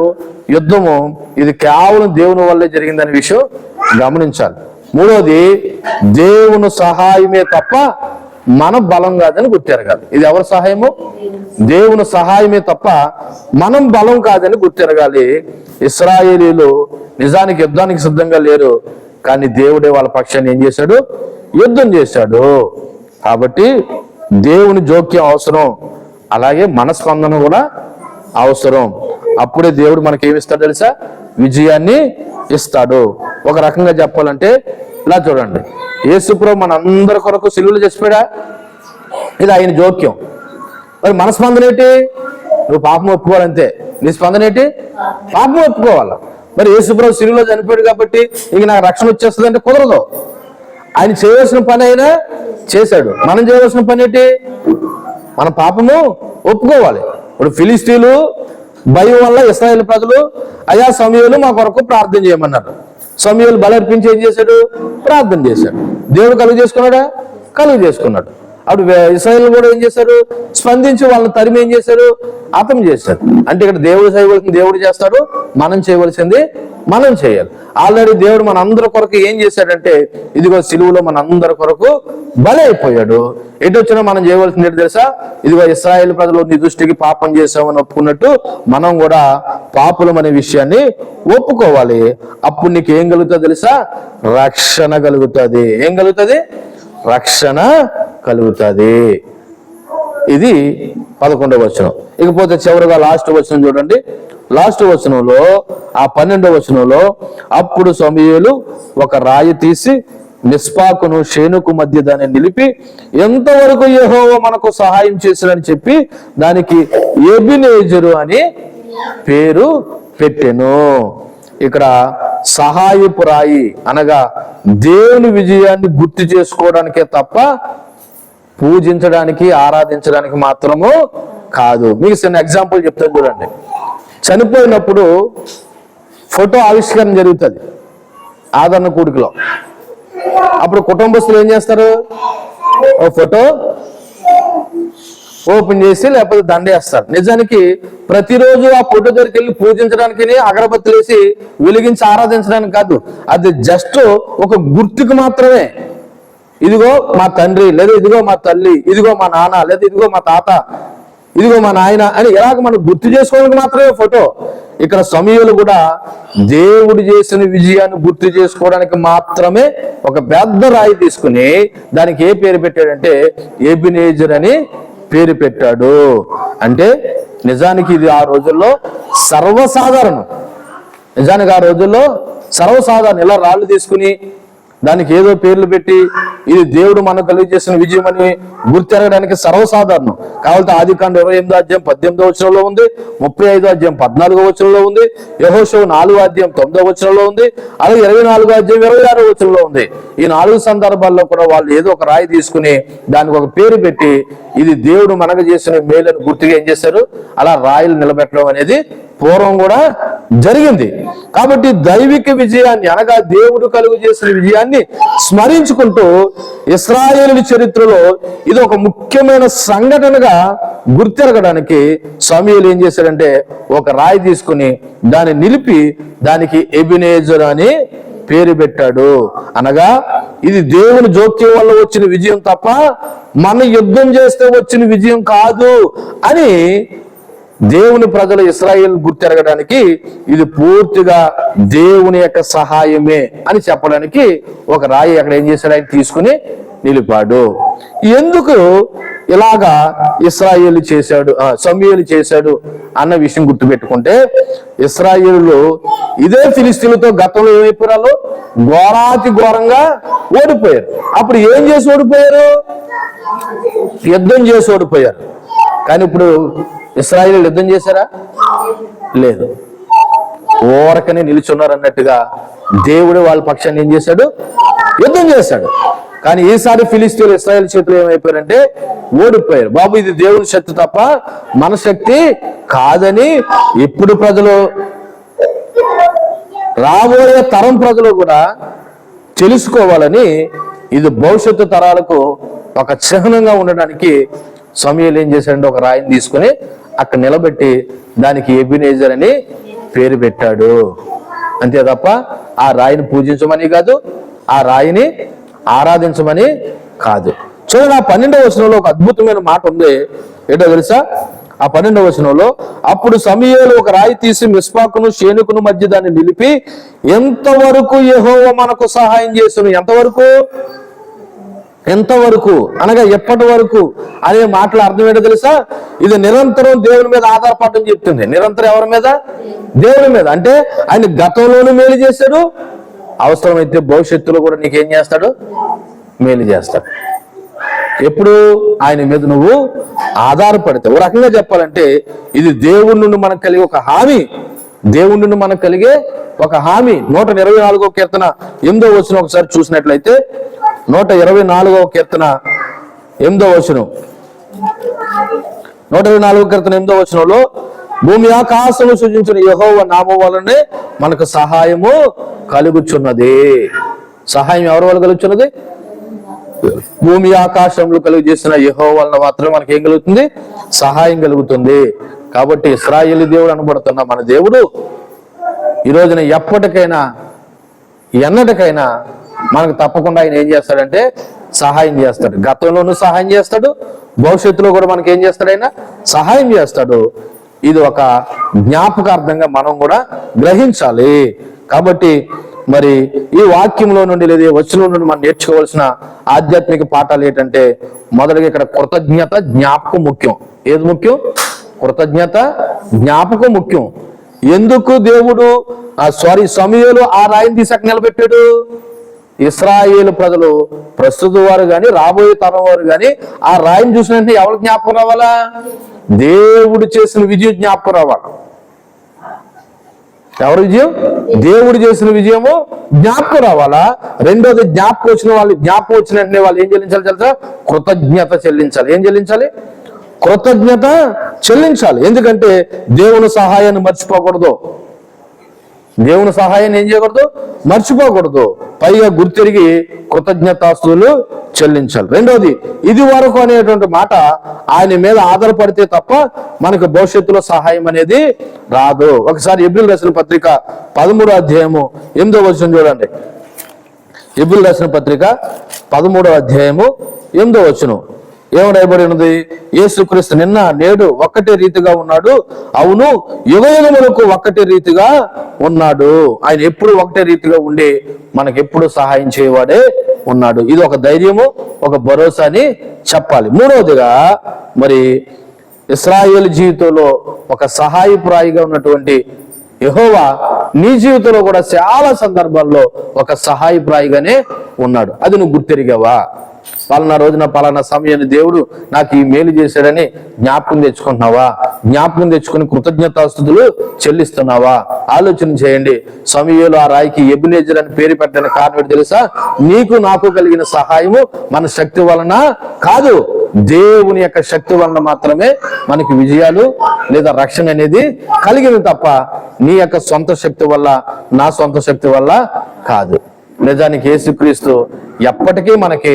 యుద్ధము, ఇది కేవలం దేవుని వల్లే జరిగిందనే విషయం గమనించాలి. మూడోది, దేవుని సహాయమే తప్ప మన బలం కాదని గుర్తెరగాలి. ఇది ఎవరి సహాయము? దేవుని సహాయమే తప్ప మనం బలం కాదని గుర్తెరగాలి. ఇశ్రాయేలీలు నిజానికి యుద్ధానికి సిద్ధంగా లేరు, కానీ దేవుడే వాళ్ళ పక్షాన్ని ఏం చేశాడు? యుద్ధం చేశాడు. కాబట్టి దేవుని జోక్యం అవసరం, అలాగే మన స్పందన కూడా అవసరం. అప్పుడే దేవుడు మనకేమిస్తాడు తెలుసా? విజయాన్ని ఇస్తాడు. ఒక రకంగా చెప్పాలంటే ఇలా చూడండి, యేసుప్రభు మన అందరి కొరకు సిలువలు చచ్చిపోయాడా? ఇది ఆయన జోక్యం. మరి మన స్పందన ఏంటి? నువ్వు పాపం ఒప్పుకోవాలంతే. నీ స్పందన ఏంటి? పాపం ఒప్పుకోవాలా. మరి యేసుప్రభు సిలువలో చనిపోయాడు కాబట్టి ఇంక నాకు రక్షణ వచ్చేస్తుంది అంటే కుదరదు. ఆయన చేయవలసిన పని అయినా చేశాడు. మనం చేయవలసిన పని ఏంటి? మన పాపము ఒప్పుకోవాలి. ఇప్పుడు ఫిలిస్తీన్లు భయం వల్ల ఇశ్రాయేలు ప్రజలు అయా సమూయేలు మా కొరకు ప్రార్థన చేయమన్నారు. సమూయేలు బలర్పించి ఏం చేశాడు? ప్రార్థన చేశాడు. దేవుడు కలుగు చేసుకున్నాడా? కలుగు చేసుకున్నాడు. అప్పుడు ఇశ్రాయేలు కూడా ఏం చేశారు? స్పందించి వాళ్ళని తరిమి ఏం చేశారు? హతం చేశారు. అంటే ఇక్కడ దేవుడు చేయవలసింది దేవుడు చేస్తాడు, మనం చేయవలసింది మనం చేయాలి. ఆల్రెడీ దేవుడు మన అందరి కొరకు ఏం చేశాడంటే ఇదిగో సిలువలో మన అందరి కొరకు బలైపోయాడు. ఎటు వచ్చినా మనం చేయవలసింది ఏంటి తెలుసా? ఇదిగో ఇశ్రాయేలు ప్రజలు నీ దృష్టికి పాపం చేసామని ఒప్పుకున్నట్టు మనం కూడా పాపులం అనే విషయాన్ని ఒప్పుకోవాలి. అప్పుడు నీకు ఏం కలుగుతుంది తెలుసా? రక్షణ కలుగుతుంది. ఏం కలుగుతుంది? రక్షణ కలుగుతుంది. ఇది 11వ వచనం. ఇకపోతే చివరిగా లాస్ట్ వచనం చూడండి. లాస్ట్ వచనంలో, ఆ 12వ వచనంలో, అప్పుడు సమూయేలు ఒక రాయి తీసి మిస్పాకును షేనుకు మధ్య దాన్ని నిలిపి ఎంతవరకు యెహోవా మనకు సహాయం చేశాడని చెప్పి దానికి ఎబెనెజరు అని పేరు పెట్టెను. ఇక్కడ సహాయపు రాయి అనగా దేవుని విజయాన్ని గుర్తు చేసుకోవడానికే తప్ప పూజించడానికి ఆరాధించడానికి మాత్రము కాదు. మీకు చిన్న ఎగ్జాంపుల్ చెప్తాను చూడండి. చనిపోయినప్పుడు ఫోటో ఆవిష్కరణ జరుగుతుంది ఆదరణ కూడికలో. అప్పుడు కుటుంబస్తులు ఏం చేస్తారు? ఓ ఫోటో ఓపెన్ చేసి లేకపోతే దండేస్తారు. నిజానికి ప్రతిరోజు ఆ ఫోటో దగ్గరికి వెళ్ళి పూజించడానికి, అగరబత్తులు వేసి వెలిగించి ఆరాధించడానికి కాదు. అది జస్ట్ ఒక గుర్తుకు మాత్రమే. ఇదిగో మా తండ్రి, లేదా ఇదిగో మా తల్లి, ఇదిగో మా నాన్న, లేదా ఇదిగో మా తాత, ఇదిగో మా నాయన అని ఎలాగ మనం గుర్తు చేసుకోవడానికి మాత్రమే ఫోటో. ఇక్కడ సమూయేలు కూడా దేవుడు చేసిన విజయాన్ని గుర్తు చేసుకోవడానికి మాత్రమే ఒక పెద్ద రాయి తీసుకుని దానికి ఏ పేరు పెట్టాడంటే ఎబెనెజర్ అని పేరు పెట్టాడు. అంటే నిజానికి ఇది ఆ రోజుల్లో సర్వసాధారణం. నిజానికి ఆ రోజుల్లో సర్వసాధారణం. ఇలా రాళ్ళు తీసుకుని దానికి ఏదో పేర్లు పెట్టి ఇది దేవుడు మనకు కలిగి చేసిన విజయం అని గుర్తెరగడానికి సర్వసాధారణం. కాబట్టి ఆదికాండం 28వ అధ్యాయం 18వ వచనంలో ఉంది, 35వ అధ్యాయం 14వ వచనంలో ఉంది, యెహోషువ 4వ అధ్యాయం 9వ వచనంలో ఉంది, అలాగే 24వ అధ్యాయం 26వ వచనంలో ఉంది. ఈ 4 సందర్భాల్లో కూడా వాళ్ళు ఏదో ఒక రాయి తీసుకుని దానికి ఒక పేరు పెట్టి ఇది దేవుడు మనకు చేసిన మేలుని గుర్తుగా ఏం చేశారు? అలా రాయిలు నిలబెట్టడం అనేది పూర్వం కూడా జరిగింది. కాబట్టి దైవిక విజయాన్ని అనగా దేవుడు కలుగు చేసిన విజయాన్ని స్మరించుకుంటూ ఇశ్రాయేలు చరిత్రలో ఇది ఒక ముఖ్యమైన సంఘటనగా గుర్తెరగడానికి సమూయేలు ఏం చేశాడంటే ఒక రాయి తీసుకుని దాన్ని నిలిపి దానికి ఎబెనెజర్ అని పేరు పెట్టాడు. అనగా ఇది దేవుని జోక్యం వల్ల వచ్చిన విజయం తప్ప మన యుద్ధం చేస్తే వచ్చిన విజయం కాదు అని దేవుని ప్రజలు ఇశ్రాయేలు గుర్తెరగడానికి ఇది పూర్తిగా దేవుని యొక్క సహాయమే అని చెప్పడానికి ఒక రాయి అక్కడ ఏం చేశాడు? ఆయన తీసుకుని నిలిపాడు. ఎందుకు ఇలాగా ఇశ్రాయేలు చేశాడు, సమూయేలు చేశాడు అన్న విషయం గుర్తుపెట్టుకుంటే, ఇశ్రాయేలు ఇదే ఫిలిస్తీన్లతో గతంలో ఏమైపోయారో ఘోరాతి ఘోరంగా ఓడిపోయారు. అప్పుడు ఏం చేసి ఓడిపోయారు? యుద్ధం చేసి ఓడిపోయారు. కానీ ఇప్పుడు ఇశ్రాయేలు యుద్ధం చేశారా? లేదు. ఓరకనే నిలుచున్నారు అన్నట్టుగా దేవుడు వాళ్ళ పక్షాన్ని ఏం చేశాడు? యుద్ధం చేశాడు. కానీ ఈసారి ఫిలిస్తీన్లు ఇశ్రాయేలు చేతులు ఏమైపోయారంటే ఓడిపోయారు. బాబు ఇది దేవుని శక్తి తప్ప మన శక్తి కాదని ఇప్పుడు ప్రజలు, రాబోయే తరం ప్రజలు కూడా తెలుసుకోవాలని, ఇది భవిష్యత్తు తరాలకు ఒక చిహ్నంగా ఉండడానికి సమూయేలు ఏం చేశాడంటే ఒక రాయిని తీసుకుని అక్కడ నిలబెట్టి దానికి ఎబెనెజర్ అని పేరు పెట్టాడు. అంతే తప్ప ఆ రాయిని పూజించమని కాదు, ఆ రాయిని ఆరాధించమని కాదు. చూడండి, ఆ 12వ వచనంలో ఒక అద్భుతమైన మాట ఉంది. ఏంటో తెలుసా? ఆ 12వ వచనంలో అప్పుడు సమూయేలు ఒక రాయి తీసి మిస్పాకును షేనుకును మధ్య దాన్ని నిలిపి ఎంతవరకు యెహోవా మనకు సహాయం చేస్తును, ఎంతవరకు అనగా ఎప్పటి వరకు అనే మాటల అర్థం ఏంటో తెలుసా? ఇది నిరంతరం దేవుని మీద ఆధారపడటం చెప్తుంది. నిరంతరం ఎవరి మీద? దేవుని మీద. అంటే ఆయన గతంలోనూ మేలు చేశాడు, అవసరమైతే భవిష్యత్తులో కూడా నీకేం చేస్తాడు? మేలు చేస్తాడు. ఎప్పుడు ఆయన మీద నువ్వు ఆధారపడితే. ఒక రకంగా చెప్పాలంటే ఇది దేవుడి నుండి మనకు కలిగే ఒక హామీ. దేవుడి నుండి మనకు కలిగే ఒక హామీ. 124వ కీర్తన 8వ వచనం ఒకసారి చూసినట్లయితే, 124వ కీర్తన 8వ వచనం, 124వ కీర్తన 8వ వచనంలో భూమి ఆకాశము సృజించిన యెహోవా నామం వలనే మనకు సహాయము కలుగుచున్నది. సహాయం ఎవరి వల్ల కలుగుచున్నది? భూమి ఆకాశంలో కలుగు చేసిన యెహోవా వలన మాత్రమే మనకి ఏం కలుగుతుంది? సహాయం కలుగుతుంది. కాబట్టి ఇశ్రాయేలు దేవుడు అనబడుతున్న మన దేవుడు ఈ రోజున ఎప్పటికైనా ఎన్నటికైనా మనకు తప్పకుండా ఆయన ఏం చేస్తాడంటే సహాయం చేస్తాడు. గతంలోనూ సహాయం చేస్తాడు, భవిష్యత్తులో కూడా మనకి ఏం చేస్తాడు? ఆయన సహాయం చేస్తాడు. ఇది ఒక జ్ఞాపకార్థంగా మనం కూడా గ్రహించాలి. కాబట్టి మరి ఈ వాక్యంలో నుండి లేదా వచనం నుండి మనం నేర్చుకోవాల్సిన ఆధ్యాత్మిక పాఠాలు ఏంటంటే, మొదటిగా ఇక్కడ కృతజ్ఞత జ్ఞాపకం ముఖ్యం. ఏది ముఖ్యం? కృతజ్ఞత జ్ఞాపకం ముఖ్యం. ఎందుకు దేవుడు సమూయేలు ఆ రాయిని తీసాక నిలబెట్టాడు? ఇశ్రాయేలు ప్రజలు ప్రస్తుత వారు కానీ రాబోయే తరం వారు కానీ ఆ రాయిని చూసినట్టు ఎవరు జ్ఞాపకం రావాలా? దేవుడు చేసిన విజయం జ్ఞాపకం రావాలా. ఎవరి విజయం? దేవుడు చేసిన విజయము జ్ఞాపకం రావాలా. రెండోది జ్ఞాపకం వచ్చిన వెంటనే వాళ్ళు ఏం చెల్లించాలి తెలుసా? కృతజ్ఞత చెల్లించాలి. ఏం చెల్లించాలి? కృతజ్ఞత చెల్లించాలి. ఎందుకంటే దేవుని సహాయాన్ని మర్చిపోకూడదు. దేవుని సహాయాన్ని ఏం చేయకూడదు, మర్చిపోకూడదు. పైగా గుర్తిరిగి కృతజ్ఞతాస్తుతులు చెల్లించాలి. రెండోది, ఇది వరకు అనేటువంటి మాట ఆయన మీద ఆధారపడితే తప్ప మనకు భవిష్యత్తులో సహాయం అనేది రాదు. ఒకసారి ఎబ్రిల్ రాసిన పత్రిక 13వ అధ్యాయము 8వ వచనం చూడండి. ఎబ్రిల్ రాసిన పత్రిక 13వ అధ్యాయము 8వ వచనం ఏం రాయబడి ఉన్నది? యేసుక్రీస్తు నిన్న నేడు ఒక్కటే రీతిగా ఉన్నాడు, అవును యుగయుగములకు ఒక్కటే రీతిగా ఉన్నాడు. ఆయన ఎప్పుడు ఒకటే రీతిగా ఉండి మనకెప్పుడు సహాయం చేయవాడే ఉన్నాడు. ఇది ఒక ధైర్యము, ఒక భరోసా అని చెప్పాలి. మూడవదిగా, మరి ఇశ్రాయేలు జీవితంలో ఒక సహాయప్రాయిగా ఉన్నటువంటి యెహోవా నీ జీవితంలో కూడా చాలా సందర్భాల్లో ఒక సహాయప్రాయిగానే ఉన్నాడు. అది నువ్వు గుర్తెరిగావా? పలానా రోజున పలానా సమయాన్ని దేవుడు నాకు ఈ మేలు చేశాడని జ్ఞాపకం తెచ్చుకుంటున్నావా? జ్ఞాపకం తెచ్చుకుని కృతజ్ఞతాస్తుతులు చెల్లిస్తున్నావా? ఆలోచన చేయండి. సమూయేలు ఆ రాయికి ఎబెనెజర్ అని పేరు పెట్టడానికి కారణం ఏంటి తెలుసా? నీకు నాకు కలిగిన సహాయము మన శక్తి వలన కాదు, దేవుని యొక్క శక్తి వలన మాత్రమే మనకి విజయాలు లేదా రక్షణ అనేది కలిగింది తప్ప నీ యొక్క సొంత శక్తి వల్ల, నా సొంత శక్తి వల్ల కాదు. నిజానికి యేసుక్రీస్తు ఎప్పటికీ మనకి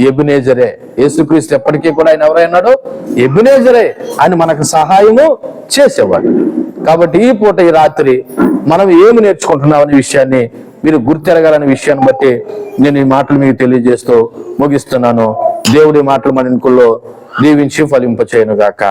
ఎబెనెజరే. యేసుక్రీస్తు ఎప్పటికీ కూడా ఆయన ఎవరైనాడు? ఎబెనెజరే. ఆయన మనకు సహాయము చేసేవాడు. కాబట్టి ఈ పూట, ఈ రాత్రి మనం ఏమి నేర్చుకుంటున్నాం అనే విషయాన్ని మీరు గుర్తెరగాలనే విషయాన్ని బట్టి నేను ఈ మాటలు మీకు తెలియజేస్తూ ముగిస్తున్నాను. దేవుడి మాటలు మన ఇంకుల్లో దీవించి ఫలింపచేయను గాక.